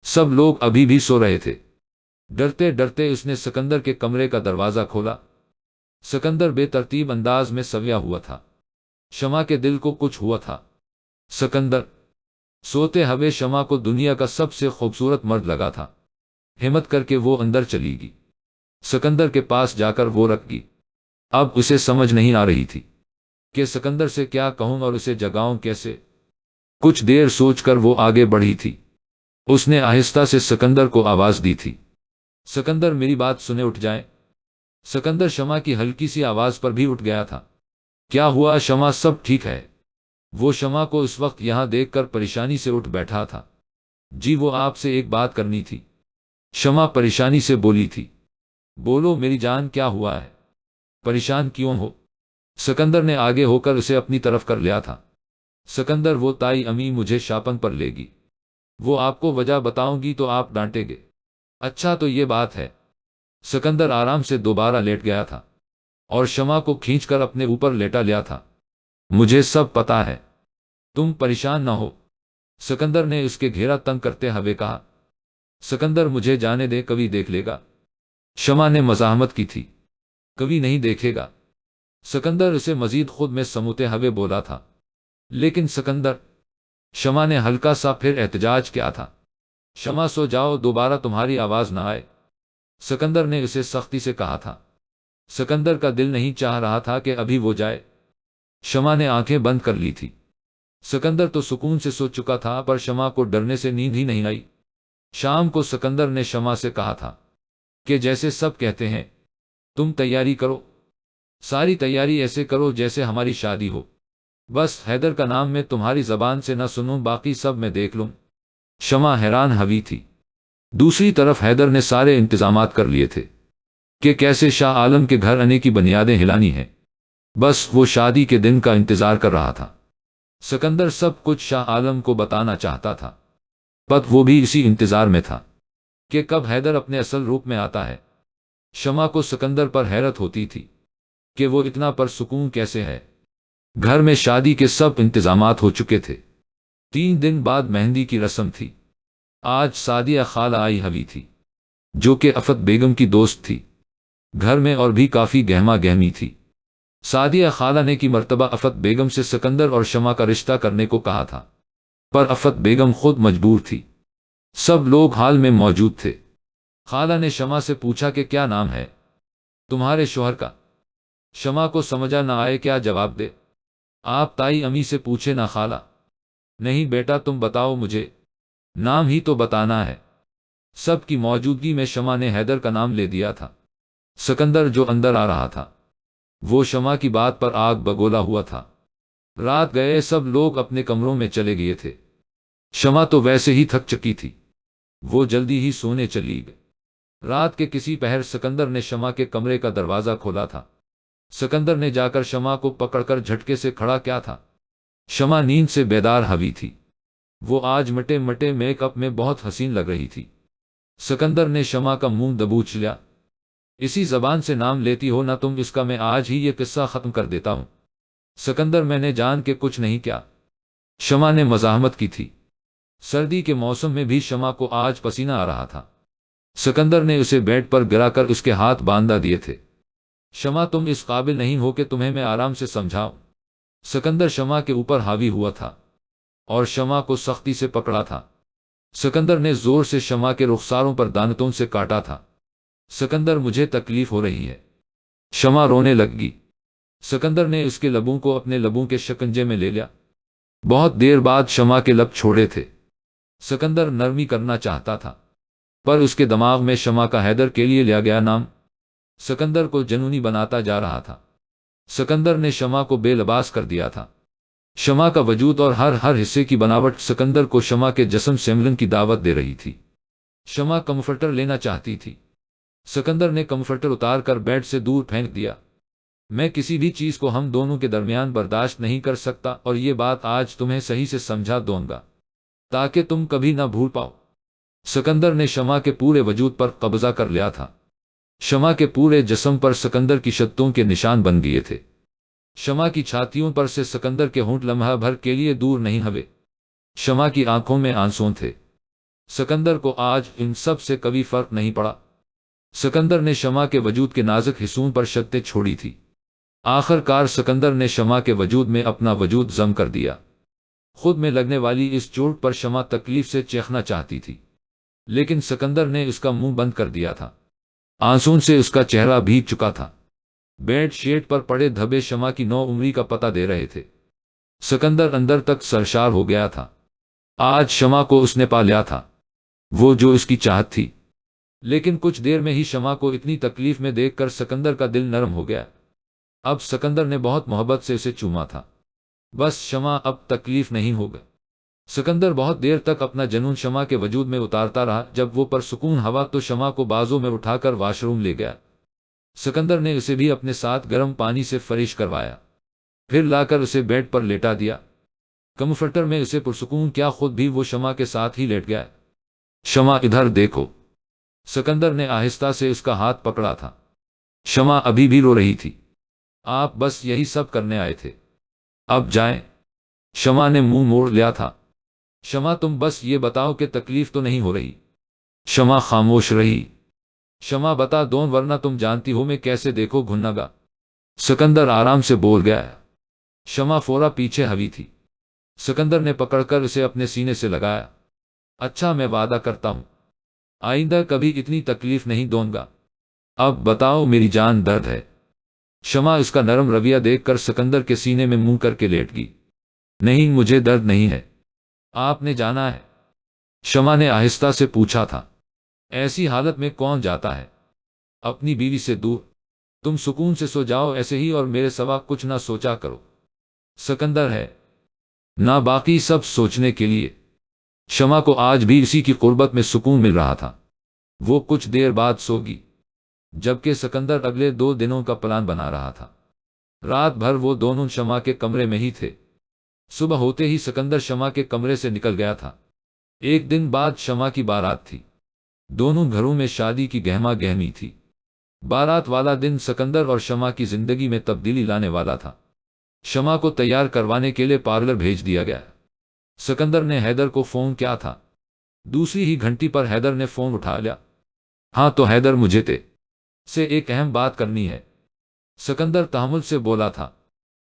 سب لوگ ابھی بھی سو رہے تھے۔ ڈرتے ڈرتے اس نے سکندر کے کمرے کا دروازہ کھولا۔ سکندر بے ترتیب انداز میں سویا ہوا تھا۔ شمع کے دل کو کچھ ہوا تھا۔ سکندر سوتے ہوئے شمع کو دنیا کا سب سے خوبصورت مرد لگا تھا۔ ہمت کر کے وہ اندر چلی گئی۔ سکندر کے پاس جا کر وہ رک گئی۔ اب اسے سمجھ نہیں آ رہی تھی کہ سکندر سے کیا کہوں اور اسے جگاؤں کیسے۔ کچھ دیر سوچ کر وہ آگے بڑھی تھی۔ اس نے آہستہ سے سکندر کو آواز دی تھی، سکندر میری بات سنے اٹھ جائیں۔ سکندر شمع کی ہلکی سی آواز پر بھی اٹھ گیا تھا۔ کیا ہوا شمع، سب ٹھیک ہے؟ وہ شمع کو اس وقت یہاں دیکھ کر پریشانی سے اٹھ بیٹھا تھا۔ جی وہ آپ سے ایک بات کرنی تھی، شمع پریشانی سے بولی تھی۔ بولو میری جان، کیا ہوا ہے؟ پریشان کیوں ہو؟ سکندر نے آگے ہو کر اسے اپنی طرف کر لیا تھا۔ سکندر وہ تائی امی مجھے شاپنگ پر لے گی، وہ آپ کو وجہ بتاؤں گی تو آپ ڈانٹیں گے۔ اچھا تو یہ بات ہے۔ سکندر آرام سے دوبارہ لیٹ گیا تھا اور شمع کو کھینچ کر اپنے اوپر لیٹا لیا تھا۔ مجھے سب پتا ہے، تم پریشان نہ ہو، سکندر نے اس کے گھیرا تنگ کرتے ہوئے کہا۔ سکندر مجھے جانے دے، کبھی دیکھ لے گا۔ شمع نے مزاحمت کی تھی۔ کبھی نہیں دیکھے گا، سکندر اسے مزید خود میں سموتے ہوئے بولا تھا۔ لیکن سکندر، شمع نے ہلکا سا پھر احتجاج کیا تھا۔ شمع سو جاؤ، دوبارہ تمہاری آواز نہ آئے، سکندر نے اسے سختی سے کہا تھا۔ سکندر کا دل نہیں چاہ رہا تھا کہ ابھی وہ جائے۔ شمع نے آنکھیں بند کر لی تھی۔ سکندر تو سکون سے سو چکا تھا، پر شمع کو ڈرنے سے نیند ہی نہیں آئی۔ شام کو سکندر نے شمع سے کہا تھا کہ جیسے سب کہتے ہیں تم تیاری کرو، ساری تیاری ایسے کرو جیسے ہماری شادی ہو، بس حیدر کا نام میں تمہاری زبان سے نہ سنوں، باقی سب میں دیکھ لوں۔ شمع حیران ہوئی تھی۔ دوسری طرف حیدر نے سارے انتظامات کر لیے تھے کہ کیسے شاہ عالم کے گھر آنے کی بنیادیں ہلانی ہیں، بس وہ شادی کے دن کا انتظار کر رہا تھا۔ سکندر سب کچھ شاہ عالم کو بتانا چاہتا تھا، پر وہ بھی اسی انتظار میں تھا کہ کب حیدر اپنے اصل روپ میں آتا ہے۔ شمع کو سکندر پر حیرت ہوتی تھی کہ وہ اتنا پرسکون کیسے ہے۔ گھر میں شادی کے سب انتظامات ہو چکے تھے۔ 3 دن بعد مہندی کی رسم تھی۔ آج سعدیہ خالہ آئی ہوئی تھی، جو کہ آفت بیگم کی دوست تھی۔ گھر میں اور بھی کافی گہما گہمی تھی۔ سعدیہ خالہ نے کی مرتبہ آفت بیگم سے سکندر اور شمع کا رشتہ کرنے کو کہا تھا، پر آفت بیگم خود مجبور تھی۔ سب لوگ حال میں موجود تھے۔ خالہ نے شمع سے پوچھا کہ کیا نام ہے تمہارے شوہر کا؟ شمع کو سمجھا نہ آئے کیا جواب دے۔ آپ تائی امی سے پوچھے نہ خالہ؟ نہیں بیٹا تم بتاؤ مجھے، نام ہی تو بتانا ہے۔ سب کی موجودگی میں شمع نے حیدر کا نام لے دیا تھا۔ سکندر جو اندر آ رہا تھا وہ شمع کی بات پر آگ بگولا ہوا تھا۔ رات گئے سب لوگ اپنے کمروں میں چلے گئے تھے۔ شمع تو ویسے ہی تھک چکی تھی، وہ جلدی ہی سونے چلی گئی۔ رات کے کسی پہر سکندر نے شمع کے کمرے کا دروازہ کھولا تھا۔ سکندر نے جا کر شمع کو پکڑ کر جھٹکے سے کھڑا کیا تھا۔ شمع نیند سے بیدار ہوئی تھی، وہ آج مٹے مٹے میک اپ میں بہت حسین لگ رہی تھی۔ سکندر نے شمع کا منہ دبوچ لیا۔ اسی زبان سے نام لیتی ہو نہ تم اس کا، میں آج ہی یہ قصہ ختم کر دیتا ہوں۔ سکندر میں نے جان کے کچھ نہیں کیا، شمع نے مزاحمت کی تھی۔ سردی کے موسم میں بھی شمع کو آج پسینہ آ رہا تھا۔ سکندر نے اسے بیڈ پر گرا کر اس کے ہاتھ باندھا دیے تھے۔ شمع تم اس قابل نہیں ہو کہ تمہیں میں آرام سے سمجھاؤں۔ سکندر شمع کے اوپر حاوی ہوا تھا اور شمع کو سختی سے پکڑا تھا۔ سکندر نے زور سے شمع کے رخساروں پر دانتوں سے کاٹا تھا۔ سکندر مجھے تکلیف ہو رہی ہے۔ شمع رونے لگی۔ سکندر نے اس کے لبوں کو اپنے لبوں کے شکنجے میں لے لیا۔ بہت دیر بعد شمع کے لب چھوڑے تھے۔ سکندر نرمی کرنا چاہتا تھا پر اس کے دماغ میں شمع کا حیدر کے لیے لیا گیا نام سکندر کو جنونی بناتا جا رہا تھا۔ سکندر نے شمع کو بے لباس کر دیا تھا۔ شمع کا وجود اور ہر حصے کی بناوٹ سکندر کو شمع کے جسم سے ملن کی دعوت دے رہی تھی۔ شمع کمفرٹر لینا چاہتی تھی۔ سکندر نے کمفرٹر اتار کر بیڈ سے دور پھینک دیا۔ میں کسی بھی چیز کو ہم دونوں کے درمیان برداشت نہیں کر سکتا اور یہ بات آج تمہیں صحیح سے سمجھا دوں گا تاکہ تم کبھی نہ بھول پاؤ۔ سکندر نے شمع کے پورے وجود پر قبضہ کر لیا تھا۔ شمع کے پورے جسم پر سکندر کی شدتوں کے نشان بن گئے تھے۔ شمع کی چھاتیوں پر سے سکندر کے ہونٹ لمحہ بھر کے لیے دور نہیں ہوئے۔ شمع کی آنکھوں میں آنسو تھے۔ سکندر کو آج ان سب سے کبھی فرق نہیں پڑا۔ سکندر نے شمع کے وجود کے نازک حصوں پر شرطیں چھوڑی تھی۔ آخر کار سکندر نے شمع کے وجود میں اپنا وجود ضم کر دیا۔ خود میں لگنے والی اس چوٹ پر شمع تکلیف سے چیخنا چاہتی تھی لیکن سکندر نے اس کا منہ بند کر دیا تھا۔ آنسوں سے اس کا چہرہ بھیگ چکا تھا۔ بیڈ شیٹ پر پڑے دھبے شمع کی نو عمری کا پتہ دے رہے تھے۔ سکندر اندر تک سرشار ہو گیا تھا۔ آج شمع کو اس نے پا لیا تھا، وہ جو اس کی چاہت تھی۔ لیکن کچھ دیر میں ہی شمع کو اتنی تکلیف میں دیکھ کر سکندر کا دل نرم ہو گیا۔ اب سکندر نے بہت محبت سے اسے چوما تھا۔ بس شمع اب تکلیف نہیں ہوگا۔ سکندر بہت دیر تک اپنا جنون شمع کے وجود میں اتارتا رہا۔ جب وہ پرسکون ہوا تو شمع کو بازوں میں اٹھا کر واش روم لے گیا۔ سکندر نے اسے بھی اپنے ساتھ گرم پانی سے فریش کروایا، پھر لا کر اسے بیڈ پر لیٹا دیا۔ کمفرٹر میں اسے پرسکون کیا خود بھی وہ شمع کے ساتھ ہی لیٹ گیا۔ شمع ادھر دیکھو۔ سکندر نے آہستہ سے اس کا ہاتھ پکڑا تھا۔ شمع ابھی بھی رو رہی تھی۔ آپ بس یہی سب کرنے آئے تھے، اب جائیں۔ شمع نے منہ موڑ لیا تھا۔ شمع تم بس یہ بتاؤ کہ تکلیف تو نہیں ہو رہی؟ شمع خاموش رہی۔ شمع بتا دوں ورنہ تم جانتی ہو میں کیسے دیکھو گھننا گا۔ سکندر آرام سے بول گیا۔ شمع فورا پیچھے ہوئی تھی۔ سکندر نے پکڑ کر اسے اپنے سینے سے لگایا۔ اچھا میں وعدہ کرتا ہوں آئندہ کبھی اتنی تکلیف نہیں دوں گا۔ اب بتاؤ میری جان درد ہے؟ شمع اس کا نرم رویہ دیکھ کر سکندر کے سینے میں منہ کر کے لیٹ گئی۔ نہیں مجھے درد نہیں ہے۔ آپ نے جانا ہے؟ شمع نے آہستہ سے پوچھا تھا۔ ایسی حالت میں کون جاتا ہے اپنی بیوی سے دور؟ تم سکون سے سو جاؤ ایسے ہی اور میرے سوا کچھ نہ سوچا کرو۔ سکندر ہے نہ باقی سب سوچنے کے لیے۔ شمع کو آج بھی اسی کی قربت میں سکون مل رہا تھا۔ وہ کچھ دیر بعد سو گئی جبکہ سکندر اگلے 2 دنوں کا پلان بنا رہا تھا۔ رات بھر وہ دونوں شمع کے کمرے میں ہی تھے۔ صبح ہوتے ہی سکندر شمع کے کمرے سے نکل گیا تھا۔ ایک دن بعد شمع کی بارات تھی۔ دونوں گھروں میں شادی کی گہما گہمی تھی۔ بارات والا دن سکندر اور شمع کی زندگی میں تبدیلی لانے والا تھا۔ شمع کو تیار کروانے کے لیے پارلر بھیج دیا گیا۔ سکندر نے حیدر کو فون کیا تھا۔ دوسری ہی گھنٹی پر حیدر نے فون اٹھا لیا۔ ہاں تو حیدر مجھے سے ایک اہم بات کرنی ہے۔ سکندر تحمل سے بولا تھا۔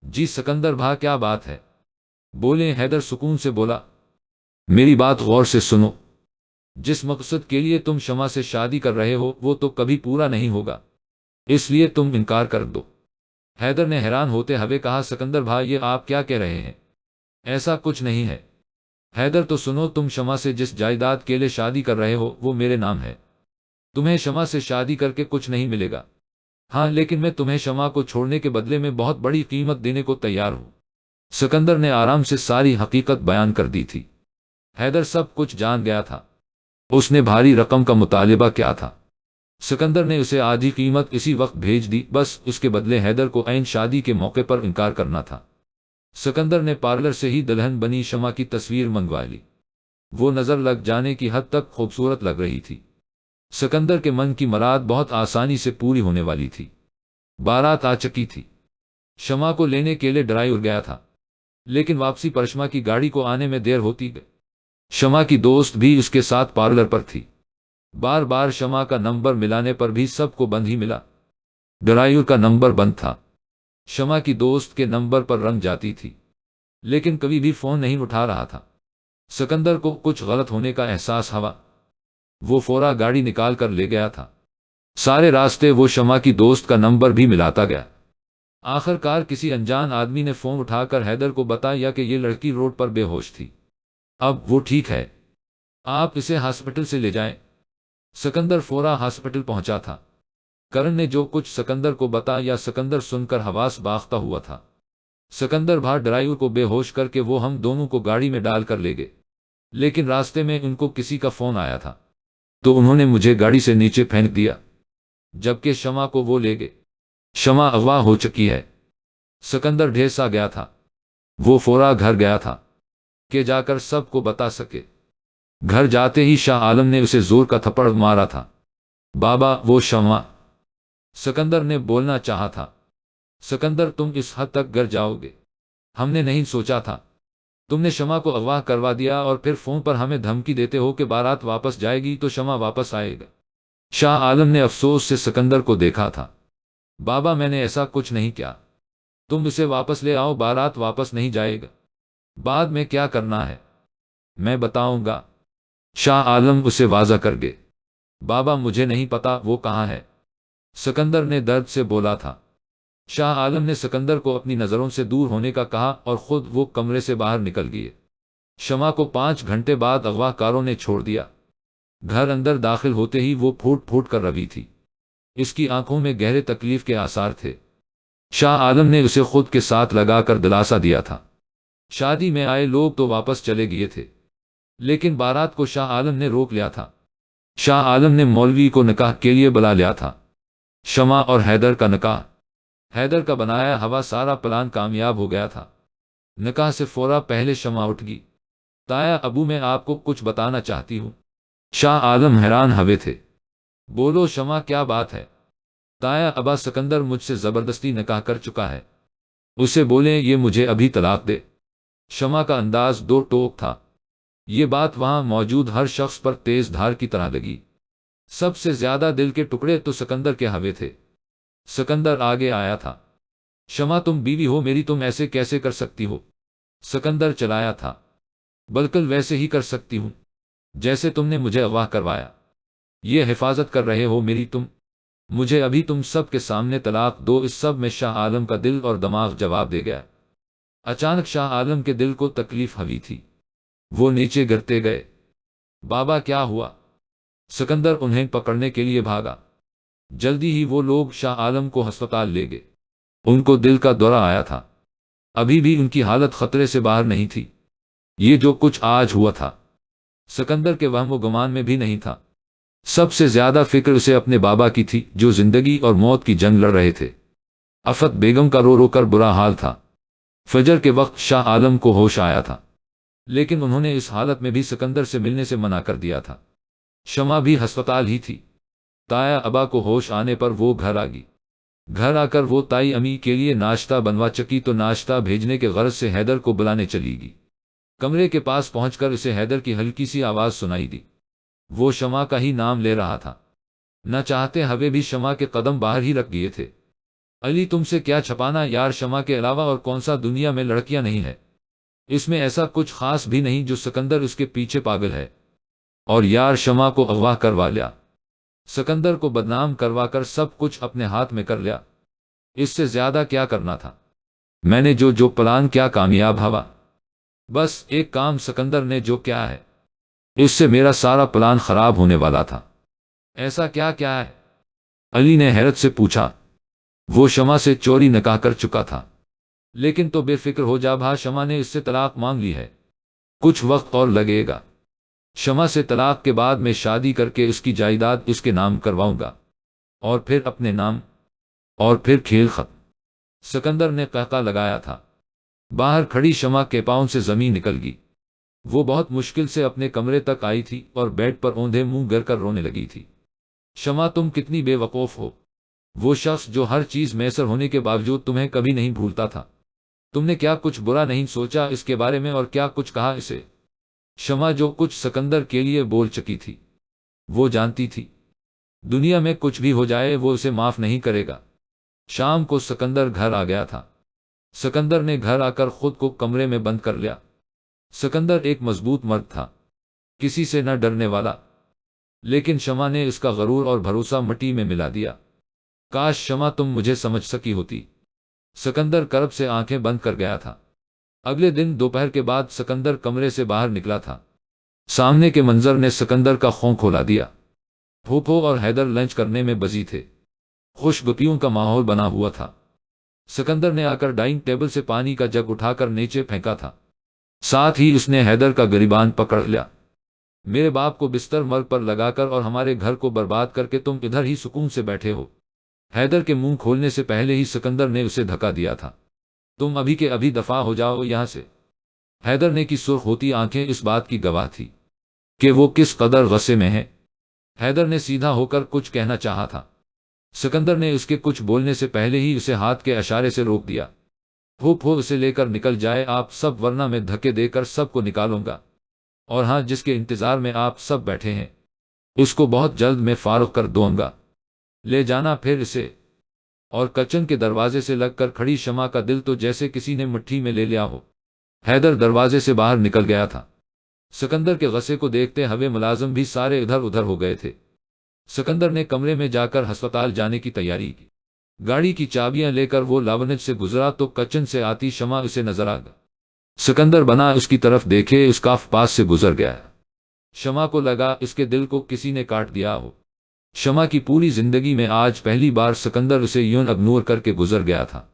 جی سکندر بھا کیا بات ہے؟ بولے حیدر سکون سے بولا۔ میری بات غور سے سنو۔ جس مقصد کے لیے تم شمع سے شادی کر رہے ہو وہ تو کبھی پورا نہیں ہوگا، اس لیے تم انکار کر دو۔ حیدر نے حیران ہوتے ہوئے کہا، سکندر بھائی یہ آپ کیا کہہ رہے ہیں؟ ایسا کچھ نہیں ہے۔ حیدر تو سنو، تم شمع سے جس جائیداد کے لیے شادی کر رہے ہو وہ میرے نام ہے۔ تمہیں شمع سے شادی کر کے کچھ نہیں ملے گا، ہاں لیکن میں تمہیں شمع کو چھوڑنے کے بدلے میں بہت بڑی قیمت دینے کو تیار ہوں۔ سکندر نے آرام سے ساری حقیقت بیان کر دی تھی۔ حیدر سب کچھ جان گیا تھا۔ اس نے بھاری رقم کا مطالبہ کیا تھا۔ سکندر نے اسے آدھی قیمت اسی وقت بھیج دی، بس اس کے بدلے حیدر کو عین شادی کے موقع پر انکار کرنا تھا۔ سکندر نے پارلر سے ہی دلہن بنی شمع کی تصویر منگوا لی۔ وہ نظر لگ جانے کی حد تک خوبصورت لگ رہی تھی۔ سکندر کے من کی مراد بہت آسانی سے پوری ہونے والی تھی۔ بارات آ چکی تھی۔ شمع کو لینے کے لیے ڈرائیور گیا تھا، لیکن واپسی پر شمع کی گاڑی کو آنے میں دیر ہوتی گئی۔ شمع کی دوست بھی اس کے ساتھ پارلر پر تھی۔ بار بار شمع کا نمبر ملانے پر بھی سب کو بند ہی ملا۔ ڈرائیور کا نمبر بند تھا۔ شمع کی دوست کے نمبر پر رنگ جاتی تھی، لیکن کبھی بھی فون نہیں اٹھا رہا تھا۔ سکندر کو کچھ غلط ہونے کا احساس ہوا۔ وہ فورا گاڑی نکال کر لے گیا تھا۔ سارے راستے وہ شمع کی دوست کا نمبر بھی ملاتا گیا۔ آخر کار کسی انجان آدمی نے فون اٹھا کر حیدر کو بتایا کہ یہ لڑکی روڈ پر بے ہوش تھی، اب وہ ٹھیک ہے، آپ اسے ہاسپٹل سے لے جائیں۔ سکندر فورا ہاسپٹل پہنچا تھا۔ کرن نے جو کچھ سکندر کو بتایا سکندر سن کر حواس باختہ ہوا تھا۔ سکندر بھائی ڈرائیور کو بے ہوش کر کے وہ ہم دونوں کو گاڑی میں ڈال کر لے گئے، لیکن راستے میں ان کو کسی کا فون آیا تھا تو انہوں نے مجھے گاڑی سے نیچے پھینک دیا، جبکہ شمع کو وہ لے گئے۔ شمع اغوا ہو چکی ہے۔ سکندر ڈھیسا گیا تھا۔ وہ فورا گھر گیا تھا کہ جا کر سب کو بتا سکے۔ گھر جاتے ہی شاہ عالم نے اسے زور کا تھپڑ مارا تھا۔ بابا وہ شمع، سکندر نے بولنا چاہا تھا۔ سکندر تم اس حد تک گر جاؤ گے، ہم نے نہیں سوچا تھا۔ تم نے شمع کو اغوا کروا دیا اور پھر فون پر ہمیں دھمکی دیتے ہو کہ بارات واپس جائے گی تو شمع واپس آئے گا۔ شاہ عالم نے افسوس سے سکندر کو دیکھا تھا۔ بابا میں نے ایسا کچھ نہیں کیا، تم اسے واپس لے آؤ، بارات واپس نہیں جائے گا۔ بعد میں کیا کرنا ہے میں بتاؤں گا، شاہ عالم اسے واضح کر گئے۔ بابا مجھے نہیں پتا وہ کہاں ہے، سکندر نے درد سے بولا تھا۔ شاہ عالم نے سکندر کو اپنی نظروں سے دور ہونے کا کہا اور خود وہ کمرے سے باہر نکل گئے۔ شمع کو 5 گھنٹے بعد اغوا کاروں نے چھوڑ دیا۔ گھر اندر داخل ہوتے ہی وہ پھوٹ پھوٹ کر روی تھی۔ اس کی آنکھوں میں گہرے تکلیف کے آثار تھے۔ شاہ عالم نے اسے خود کے ساتھ لگا کر دلاسا دیا تھا۔ شادی میں آئے لوگ تو واپس چلے گئے تھے، لیکن بارات کو شاہ عالم نے روک لیا تھا۔ شاہ عالم نے مولوی کو نکاح کے لیے بلا لیا تھا۔ شمع اور حیدر کا نکاح۔ حیدر کا بنایا ہوا سارا پلان کامیاب ہو گیا تھا۔ نکاح سے فورا پہلے شمع اٹھ گئی۔ تایا ابو میں آپ کو کچھ بتانا چاہتی ہوں۔ شاہ عالم حیران ہوئے تھے۔ بولو شمع کیا بات ہے؟ تایا ابا سکندر مجھ سے زبردستی نکاح کر چکا ہے، اسے بولیں یہ مجھے ابھی طلاق دے۔ شمع کا انداز دو ٹوک تھا۔ یہ بات وہاں موجود ہر شخص پر تیز دھار کی طرح لگی۔ سب سے زیادہ دل کے ٹکڑے تو سکندر کے ہوئے تھے۔ سکندر آگے آیا تھا۔ شمع تم بیوی ہو میری، تم ایسے کیسے کر سکتی ہو؟ سکندر چلایا تھا۔ بالکل ویسے ہی کر سکتی ہوں جیسے تم نے مجھے اغوا کروایا۔ یہ حفاظت کر رہے ہو میری تم؟ مجھے ابھی تم سب کے سامنے طلاق دو۔ اس سب میں شاہ عالم کا دل اور دماغ جواب دے گیا۔ اچانک شاہ عالم کے دل کو تکلیف ہوئی تھی۔ وہ نیچے گرتے گئے۔ بابا کیا ہوا؟ سکندر انہیں پکڑنے کے لیے بھاگا۔ جلدی ہی وہ لوگ شاہ عالم کو ہسپتال لے گئے۔ ان کو دل کا دورہ آیا تھا۔ ابھی بھی ان کی حالت خطرے سے باہر نہیں تھی۔ یہ جو کچھ آج ہوا تھا سکندر کے وہم و گمان میں بھی نہیں تھا۔ سب سے زیادہ فکر اسے اپنے بابا کی تھی جو زندگی اور موت کی جنگ لڑ رہے تھے۔ افت بیگم کا رو رو کر برا حال تھا۔ فجر کے وقت شاہ عالم کو ہوش آیا تھا، لیکن انہوں نے اس حالت میں بھی سکندر سے ملنے سے منع کر دیا تھا۔ شمع بھی ہسپتال ہی تھی۔ تایا ابا کو ہوش آنے پر وہ گھر آ گئی۔ گھر آ کر وہ تائی امی کے لیے ناشتہ بنوا چکی تو ناشتہ بھیجنے کے غرض سے حیدر کو بلانے چلی گئی۔ کمرے کے پاس پہنچ کر اسے حیدر کی ہلکی سی آواز سنائی دی۔ وہ شمع کا ہی نام لے رہا تھا۔ نہ چاہتے ہوئے بھی شمع کے قدم باہر ہی رکھ گئے تھے۔ علی تم سے کیا چھپانا یار، شمع کے علاوہ اور کون سا دنیا میں لڑکیاں نہیں ہے؟ اس میں ایسا کچھ خاص بھی نہیں جو سکندر اس کے پیچھے پاگل ہے۔ اور یار شمع کو اغوا کروا لیا، سکندر کو بدنام کروا کر سب کچھ اپنے ہاتھ میں کر لیا۔ اس سے زیادہ کیا کرنا تھا؟ میں نے جو پلان کیا کامیاب ہوا۔ بس ایک کام سکندر نے جو کیا ہے، اس سے میرا سارا پلان خراب ہونے والا تھا۔ ایسا کیا کیا ہے؟ علی نے حیرت سے پوچھا۔ وہ شمع سے چوری نکاح کر چکا تھا۔ لیکن تو بے فکر ہو جا بھا، شمع نے اس سے طلاق مانگ لی ہے۔ کچھ وقت اور لگے گا۔ شمع سے طلاق کے بعد میں شادی کر کے اس کی جائیداد اس کے نام کرواؤں گا، اور پھر اپنے نام، اور پھر کھیل ختم۔ سکندر نے قہقہ لگایا تھا۔ باہر کھڑی شمع کے پاؤں سے زمین نکل گئی۔ وہ بہت مشکل سے اپنے کمرے تک آئی تھی اور بیڈ پر اوندھے منہ گر کر رونے لگی تھی۔ شمع، تم کتنی بے وقوف ہو! وہ شخص جو ہر چیز میسر ہونے کے باوجود تمہیں کبھی نہیں بھولتا تھا، تم نے کیا کچھ برا نہیں سوچا اس کے بارے میں اور کیا کچھ کہا اسے؟ شمع جو کچھ سکندر کے لیے بول چکی تھی، وہ جانتی تھی دنیا میں کچھ بھی ہو جائے وہ اسے معاف نہیں کرے گا۔ شام کو سکندر گھر آ گیا تھا۔ سکندر نے گھر آ کر خود کو کمرے میں بند کر لیا۔ سکندر ایک مضبوط مرد تھا، کسی سے نہ ڈرنے والا، لیکن شمع نے اس کا غرور اور بھروسہ مٹی میں ملا دیا۔ کاش شمع تم مجھے سمجھ سکی ہوتی۔ سکندر کرب سے آنکھیں بند کر گیا تھا۔ اگلے دن دوپہر کے بعد سکندر کمرے سے باہر نکلا تھا۔ سامنے کے منظر نے سکندر کا خون کھولا دیا۔ پھوپھو اور حیدر لنچ کرنے میں بزی تھے۔ خوش گپیوں کا ماحول بنا ہوا تھا۔ سکندر نے آ کر ڈائننگ ٹیبل سے پانی کا جگ اٹھا کر نیچے پھینکا تھا۔ ساتھ ہی اس نے حیدر کا گریبان پکڑ لیا۔ میرے باپ کو بستر مرگ پر لگا کر اور ہمارے گھر کو برباد کر کے تم ادھر ہی سکون سے بیٹھے ہو۔ حیدر کے منہ کھولنے سے پہلے ہی سکندر نے اسے دھکا دیا تھا۔ تم ابھی کے ابھی دفع ہو جاؤ یہاں سے۔ حیدر نے کی سرخ ہوتی آنکھیں اس بات کی گواہ تھی کہ وہ کس قدر غصے میں ہے۔ حیدر نے سیدھا ہو کر کچھ کہنا چاہا تھا۔ سکندر نے اس کے کچھ بولنے سے پہلے ہی اسے ہاتھ کے اشارے سے روک دیا۔ پھوپھو اسے لے کر نکل جائے آپ سب، ورنہ میں دھکے دے کر سب کو نکالوں گا۔ اور ہاں، جس کے انتظار میں آپ سب بیٹھے ہیں، اس کو بہت جلد میں فارغ کر دوں گا۔ لے جانا پھر اسے۔ اور کچن کے دروازے سے لگ کر کھڑی شمع کا دل تو جیسے کسی نے مٹھی میں لے لیا ہو۔ حیدر دروازے سے باہر نکل گیا تھا۔ سکندر کے غصے کو دیکھتے ہوئے ملازم بھی سارے ادھر ادھر ہو گئے تھے۔ سکندر نے کمرے میں جا کر ہسپتال جانے کی تیاری کی۔ گاڑی کی چابیاں لے کر وہ لاونج سے گزرا تو کچن سے آتی شمع اسے نظر آ گیا۔ سکندر بنا اس کی طرف دیکھے، اس کا پاس سے گزر گیا۔ شمع کو لگا اس کے دل کو کسی نے کاٹ دیا ہو۔ شمع کی پوری زندگی میں آج پہلی بار سکندر اسے یوں اگنور کر کے گزر گیا تھا۔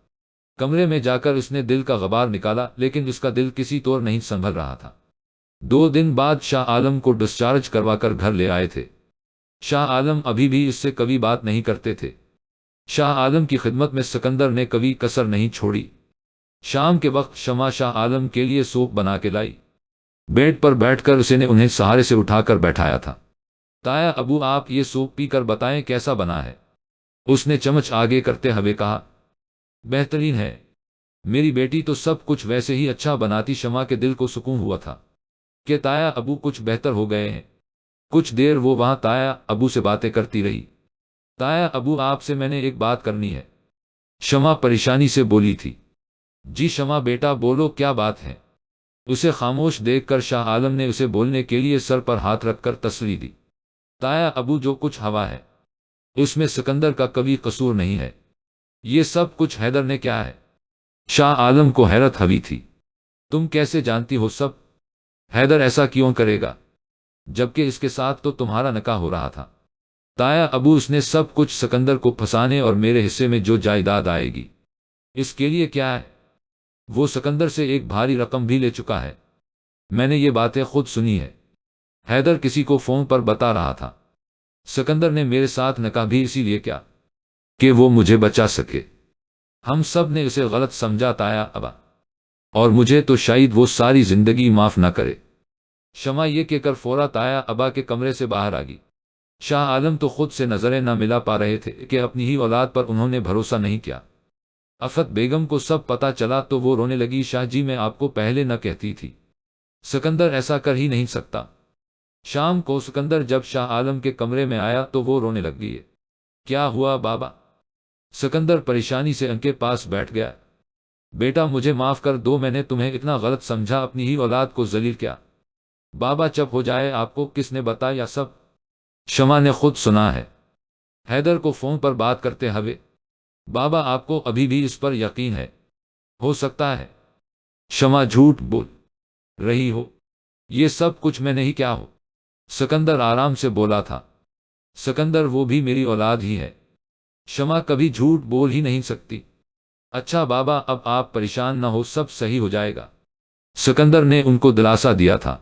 کمرے میں جا کر اس نے دل کا غبار نکالا، لیکن اس کا دل کسی طور نہیں سنبھل رہا تھا۔ 2 دن بعد شاہ عالم کو ڈسچارج کروا کر گھر لے آئے تھے۔ شاہ عالم ابھی بھی اس سے کبھی بات نہیں کرتے تھے۔ شاہ عالم کی خدمت میں سکندر نے کبھی کسر نہیں چھوڑی۔ شام کے وقت شمع شاہ عالم کے لیے سوپ بنا کے لائی۔ بیڈ پر بیٹھ کر اسے نے انہیں سہارے سے اٹھا کر بیٹھایا تھا۔ تایا ابو، آپ یہ سوپ پی کر بتائیں کیسا بنا ہے؟ اس نے چمچ آگے کرتے ہوئے کہا۔ بہترین ہے، میری بیٹی تو سب کچھ ویسے ہی اچھا بناتی۔ شمع کے دل کو سکون ہوا تھا کہ تایا ابو کچھ بہتر ہو گئے ہیں۔ کچھ دیر وہ وہاں تایا ابو سے باتیں کرتی رہی۔ تایا ابو، آپ سے میں نے ایک بات کرنی ہے، شمع پریشانی سے بولی تھی۔ جی شمع بیٹا بولو، کیا بات ہے؟ اسے خاموش دیکھ کر شاہ عالم نے اسے بولنے کے لیے سر پر ہاتھ رکھ کر تسلی دی۔ تایا ابو، جو کچھ ہوا ہے اس میں سکندر کا کبھی قصور نہیں ہے۔ یہ سب کچھ حیدر نے کیا ہے؟ شاہ عالم کو حیرت ہوئی تھی۔ تم کیسے جانتی ہو سب؟ حیدر ایسا کیوں کرے گا جبکہ اس کے ساتھ تو تمہارا نکاح ہو رہا تھا؟ تایا ابو، اس نے سب کچھ سکندر کو پھنسانے اور میرے حصے میں جو جائیداد آئے گی اس کے لیے کیا ہے۔ وہ سکندر سے ایک بھاری رقم بھی لے چکا ہے۔ میں نے یہ باتیں خود سنی ہے۔ حیدر کسی کو فون پر بتا رہا تھا۔ سکندر نے میرے ساتھ نکاح بھی اسی لیے کیا کہ وہ مجھے بچا سکے۔ ہم سب نے اسے غلط سمجھا تایا ابا، اور مجھے تو شاید وہ ساری زندگی معاف نہ کرے۔ شمع یہ کہہ کر فورا تایا ابا کے کمرے سے باہر آ گئی۔ شاہ عالم تو خود سے نظریں نہ ملا پا رہے تھے کہ اپنی ہی اولاد پر انہوں نے بھروسہ نہیں کیا۔ افت بیگم کو سب پتا چلا تو وہ رونے لگی۔ شاہ جی، میں آپ کو پہلے نہ کہتی تھی، سکندر ایسا کر ہی نہیں سکتا۔ شام کو سکندر جب شاہ عالم کے کمرے میں آیا تو وہ رونے لگ گئی۔ کیا ہوا بابا؟ سکندر پریشانی سے ان کے پاس بیٹھ گیا۔ بیٹا مجھے معاف کر دو، میں نے تمہیں اتنا غلط سمجھا، اپنی ہی اولاد کو ذلیل کیا۔ بابا چپ ہو جائے، آپ کو کس نے بتایا سب؟ شمع نے خود سنا ہے، حیدر کو فون پر بات کرتے ہوئے۔ بابا آپ کو ابھی بھی اس پر یقین ہے؟ ہو سکتا ہے شمع جھوٹ بول رہی ہو، یہ سب کچھ میں نہیں کیا ہو، سکندر آرام سے بولا تھا۔ سکندر وہ بھی میری اولاد ہی ہے، شمع کبھی جھوٹ بول ہی نہیں سکتی۔ اچھا بابا اب آپ پریشان نہ ہو، سب صحیح ہو جائے گا، سکندر نے ان کو دلاسا دیا تھا۔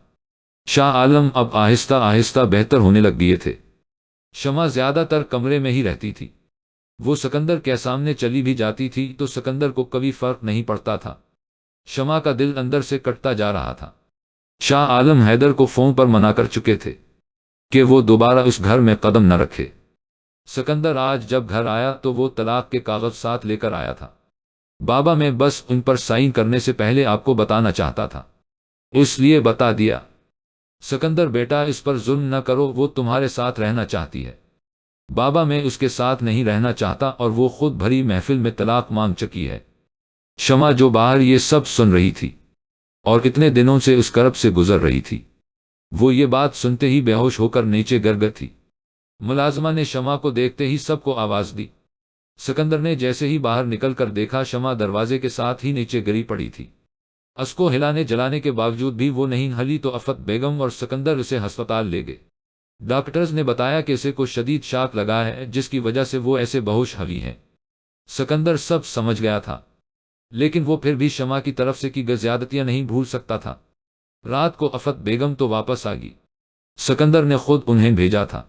شاہ عالم اب آہستہ آہستہ بہتر ہونے لگ گئے تھے۔ شمع زیادہ تر کمرے میں ہی رہتی تھی، وہ سکندر کے سامنے چلی بھی جاتی تھی تو سکندر کو کبھی فرق نہیں پڑتا تھا۔ شمع کا دل اندر سے کٹتا جا رہا تھا۔ شاہ عالم حیدر کو فون پر منع کر چکے تھے کہ وہ دوبارہ اس گھر میں قدم نہ رکھے۔ سکندر آج جب گھر آیا تو وہ طلاق کے کاغذ ساتھ لے کر آیا تھا۔ بابا میں بس ان پر سائن کرنے سے پہلے آپ کو بتانا چاہتا تھا، اس لیے بتا دیا۔ سکندر بیٹا اس پر ظلم نہ کرو، وہ تمہارے ساتھ رہنا چاہتی ہے۔ بابا میں اس کے ساتھ نہیں رہنا چاہتا اور وہ خود بھری محفل میں طلاق مانگ چکی ہے۔ شمع جو باہر یہ سب سن رہی تھی اور اتنے دنوں سے اس کرب سے گزر رہی تھی، وہ یہ بات سنتے ہی بے ہوش ہو کر نیچے گر گئی تھی۔ ملازمہ نے شمع کو دیکھتے ہی سب کو آواز دی۔ سکندر نے جیسے ہی باہر نکل کر دیکھا، شمع دروازے کے ساتھ ہی نیچے گری پڑی تھی۔ اس کو ہلانے جلانے کے باوجود بھی وہ نہیں ہلی تو آفت بیگم اور سکندر اسے ہسپتال لے گئے۔ ڈاکٹرز نے بتایا کہ اسے کو شدید شاک لگا ہے جس کی وجہ سے وہ ایسے بہوش ہوئی ہے۔ سکندر سب سمجھ گیا تھا، لیکن وہ پھر بھی شمع کی طرف سے کی گئی زیادتیاں نہیں بھول سکتا تھا۔ رات کو آفت بیگم تو واپس آ گئی، سکندر نے خود انہیں بھیجا تھا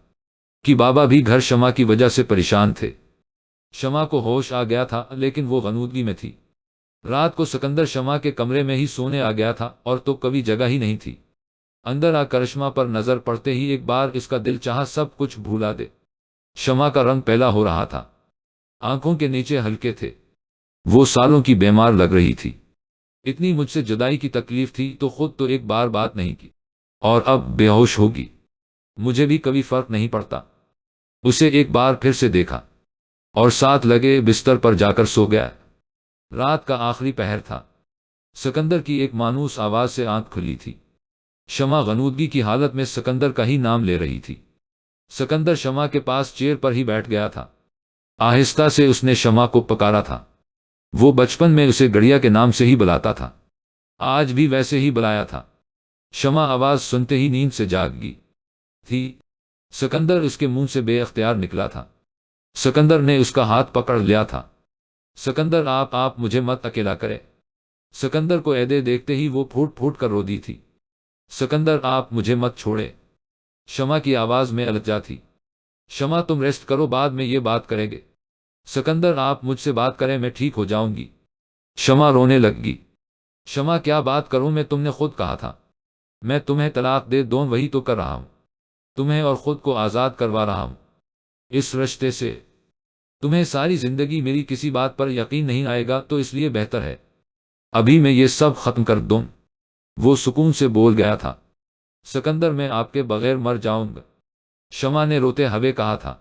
کہ بابا بھی گھر شمع کی وجہ سے پریشان تھے۔ شمع کو ہوش آ گیا تھا لیکن وہ غنودگی میں تھی۔ رات کو سکندر شمع کے کمرے میں ہی سونے آ گیا تھا اور تو کبھی جگہ ہی نہیں تھی۔ اندر آ کرشمہ پر نظر پڑتے ہی ایک بار اس کا دل چاہا سب کچھ بھولا دے۔ شمع کا رنگ پیلا ہو رہا تھا، آنکھوں کے نیچے ہلکے تھے، وہ سالوں کی بیمار لگ رہی تھی۔ اتنی مجھ سے جدائی کی تکلیف تھی تو خود تو ایک بار بات نہیں کی اور اب بے ہوش ہوگی، مجھے بھی کبھی فرق نہیں پڑتا۔ اسے ایک بار پھر سے دیکھا اور ساتھ لگے بستر پر جا کر سو گیا۔ رات کا آخری پہر تھا، سکندر کی ایک مانوس آواز سے آنکھ کھلی تھی۔ شمع غنودگی کی حالت میں سکندر کا ہی نام لے رہی تھی۔ سکندر شمع کے پاس چیئر پر ہی بیٹھ گیا تھا۔ آہستہ سے اس نے شمع کو پکارا تھا، وہ بچپن میں اسے گڑیا کے نام سے ہی بلاتا تھا، آج بھی ویسے ہی بلایا تھا۔ شمع آواز سنتے ہی نیند سے جاگ گئی تھی۔ سکندر اس کے منہ سے بے اختیار نکلا تھا۔ سکندر نے اس کا ہاتھ پکڑ لیا تھا۔ سکندر آپ مجھے مت اکیلا کرے۔ سکندر کو ایدے دیکھتے ہی وہ پھوٹ پھوٹ کر رو دی تھی۔ سکندر آپ مجھے مت چھوڑے، شمع کی آواز میں الجھا تھی۔ شمع تم ریسٹ کرو، بعد میں یہ بات کریں گے۔ سکندر آپ مجھ سے بات کریں، میں ٹھیک ہو جاؤں گی۔ شمع رونے لگ گئی۔ شمع کیا بات کروں میں، تم نے خود کہا تھا میں تمہیں طلاق دے دوں، وہی تو کر رہا ہوں، تمہیں اور خود کو آزاد کروا رہا ہوں اس رشتے سے۔ تمہیں ساری زندگی میری کسی بات پر یقین نہیں آئے گا تو اس لیے بہتر ہے ابھی میں یہ سب ختم کر دوں۔ وہ سکون سے بول گیا تھا، سکندر میں آپ کے بغیر مر جاؤں گا، شمع نے روتے ہوئے کہا تھا۔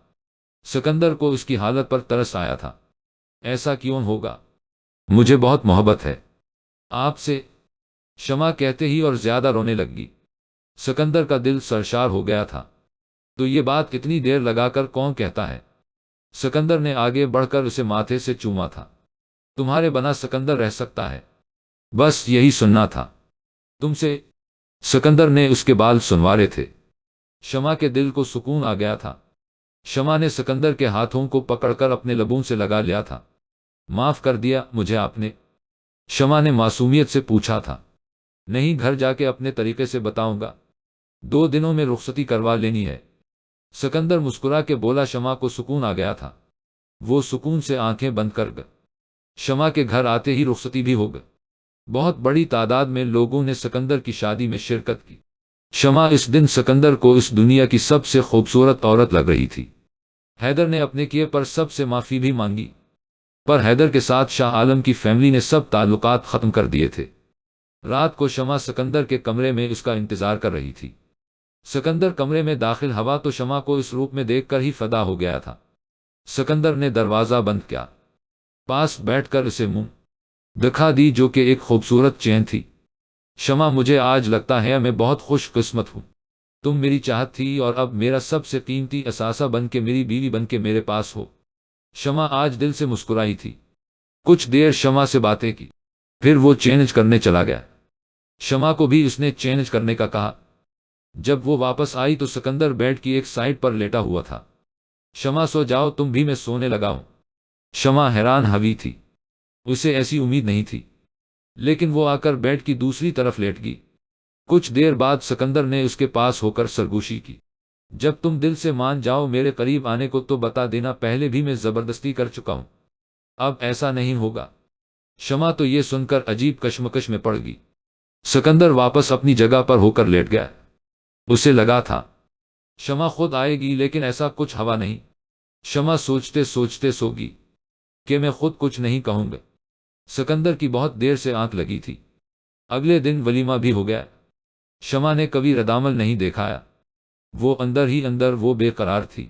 سکندر کو اس کی حالت پر ترس آیا تھا۔ ایسا کیوں ہوگا، مجھے بہت محبت ہے آپ سے، شمع کہتے ہی اور زیادہ رونے لگ گئی۔ سکندر کا دل سرشار ہو گیا تھا، تو یہ بات اتنی دیر لگا کر کون کہتا ہے؟ سکندر نے آگے بڑھ کر اسے ماتھے سے چوما تھا۔ تمہارے بنا سکندر رہ سکتا ہے، بس یہی سننا تھا تم سے۔ سکندر نے اس کے بال سنوارے تھے۔ شمع کے دل کو سکون آ گیا تھا۔ شمع نے سکندر کے ہاتھوں کو پکڑ کر اپنے لبوں سے لگا لیا تھا۔ معاف کر دیا مجھے آپ نے؟ شمع نے معصومیت سے پوچھا تھا۔ نہیں، گھر جا کے اپنے طریقے سے بتاؤں گا، 2 دنوں میں رخصتی کروا لینی ہے، سکندر مسکرا کے بولا۔ شمع کو سکون آ گیا تھا، وہ سکون سے آنکھیں بند کر گئی۔ شمع کے گھر آتے ہی رخصتی بھی ہو گئی۔ بہت بڑی تعداد میں لوگوں نے سکندر کی شادی میں شرکت کی۔ شمع اس دن سکندر کو اس دنیا کی سب سے خوبصورت عورت لگ رہی تھی۔ حیدر نے اپنے کیے پر سب سے معافی بھی مانگی، پر حیدر کے ساتھ شاہ عالم کی فیملی نے سب تعلقات ختم کر دیے تھے۔ رات کو شمع سکندر کے کمرے میں اس کا انتظار کر رہی تھی۔ سکندر کمرے میں داخل ہوا تو شمع کو اس روپ میں دیکھ کر ہی فدا ہو گیا تھا۔ سکندر نے دروازہ بند کیا، پاس بیٹھ کر اسے منہ دکھا دی جو کہ ایک خوبصورت چین تھی۔ شمع مجھے آج لگتا ہے میں بہت خوش قسمت ہوں، تم میری چاہت تھی اور اب میرا سب سے قیمتی اثاثہ بن کے میری بیوی بن کے میرے پاس ہو۔ شمع آج دل سے مسکرائی تھی۔ کچھ دیر شمع سے باتیں کی، پھر وہ چینج کرنے چلا گیا۔ شمع کو بھی اس نے چینج کرنے کا کہا۔ جب وہ واپس آئی تو سکندر بیڈ کی ایک سائڈ پر لیٹا ہوا تھا۔ شمع سو جاؤ تم بھی، میں سونے لگا ہوں۔ شمع حیران ہوئی تھی، اسے ایسی امید نہیں تھی، لیکن وہ آ کر بیڈ کی دوسری طرف لیٹ گئی۔ کچھ دیر بعد سکندر نے اس کے پاس ہو کر سرگوشی کی۔ جب تم دل سے مان جاؤ میرے قریب آنے کو تو بتا دینا، پہلے بھی میں زبردستی کر چکا ہوں، اب ایسا نہیں ہوگا۔ شمع تو یہ سن کر عجیب کشمکش میں پڑ گئی۔ سکندر واپس اپنی جگہ پر ہو کر لیٹ گیا۔ اسے لگا تھا شمع خود آئے گی، لیکن ایسا کچھ ہوا نہیں۔ شمع سوچتے سوچتے سو گئی کہ میں خود کچھ نہیں کہوں گا۔ سکندر کی بہت دیر سے آنکھ لگی تھی۔ اگلے دن ولیمہ بھی ہو گیا۔ شمع نے کبھی ردعمل نہیں دیکھایا، وہ اندر ہی اندر وہ بے قرار تھی۔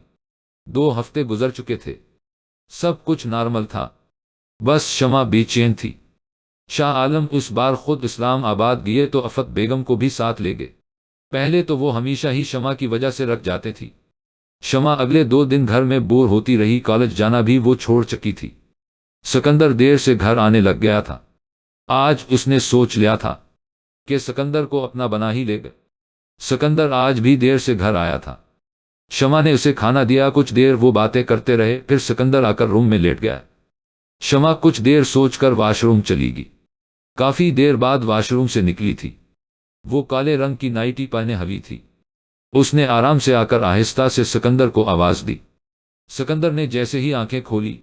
2 ہفتے گزر چکے تھے، سب کچھ نارمل تھا، بس شمع بے چین تھی۔ شاہ عالم اس بار خود اسلام آباد گئے تو افت بیگم کو بھی ساتھ لے گئے۔ پہلے تو وہ ہمیشہ ہی شمع کی وجہ سے رکھ جاتے تھی۔ شمع اگلے 2 دن گھر میں بور ہوتی رہی، کالج جانا بھی وہ چھوڑ چکی تھی۔ سکندر دیر سے گھر آنے لگ گیا تھا۔ آج اس نے سوچ لیا تھا کہ سکندر کو اپنا بنا ہی لے گا۔ سکندر آج بھی دیر سے گھر آیا تھا۔ شمع نے اسے کھانا دیا، کچھ دیر وہ باتیں کرتے رہے، پھر سکندر آ کر روم میں لیٹ گیا۔ شمع کچھ دیر سوچ کر واش روم چلی گئی۔ کافی دیر بعد واش روم سے نکلی تھی۔ وہ کالے رنگ کی نائٹی پہنے ہوئی تھی۔ اس نے آرام سے آ کر آہستہ سے سکندر کو آواز دی۔ سکندر نے جیسے ہی آنکھیں کھولی،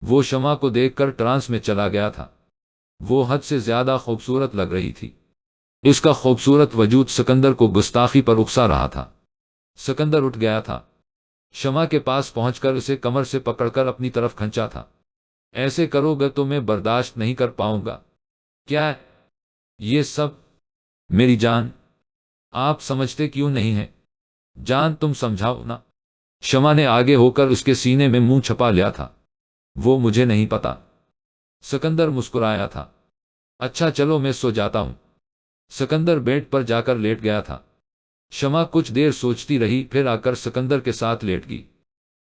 وہ شمع کو دیکھ کر ٹرانس میں چلا گیا تھا۔ وہ حد سے زیادہ خوبصورت لگ رہی تھی۔ اس کا خوبصورت وجود سکندر کو گستاخی پر اکسا رہا تھا۔ سکندر اٹھ گیا تھا، شمع کے پاس پہنچ کر اسے کمر سے پکڑ کر اپنی طرف کھینچا تھا۔ ایسے کرو گے تو میں برداشت نہیں کر پاؤں گا۔ کیا یہ سب؟ میری جان، آپ سمجھتے کیوں نہیں ہیں؟ جان تم سمجھاؤ نا۔ شمع نے آگے ہو کر اس کے سینے میں منہ چھپا لیا تھا۔ وہ مجھے نہیں پتا۔ سکندر مسکرایا تھا۔ اچھا چلو میں سو جاتا ہوں۔ سکندر بیڈ پر جا کر لیٹ گیا تھا۔ شمع کچھ دیر سوچتی رہی، پھر آ کر سکندر کے ساتھ لیٹ گئی۔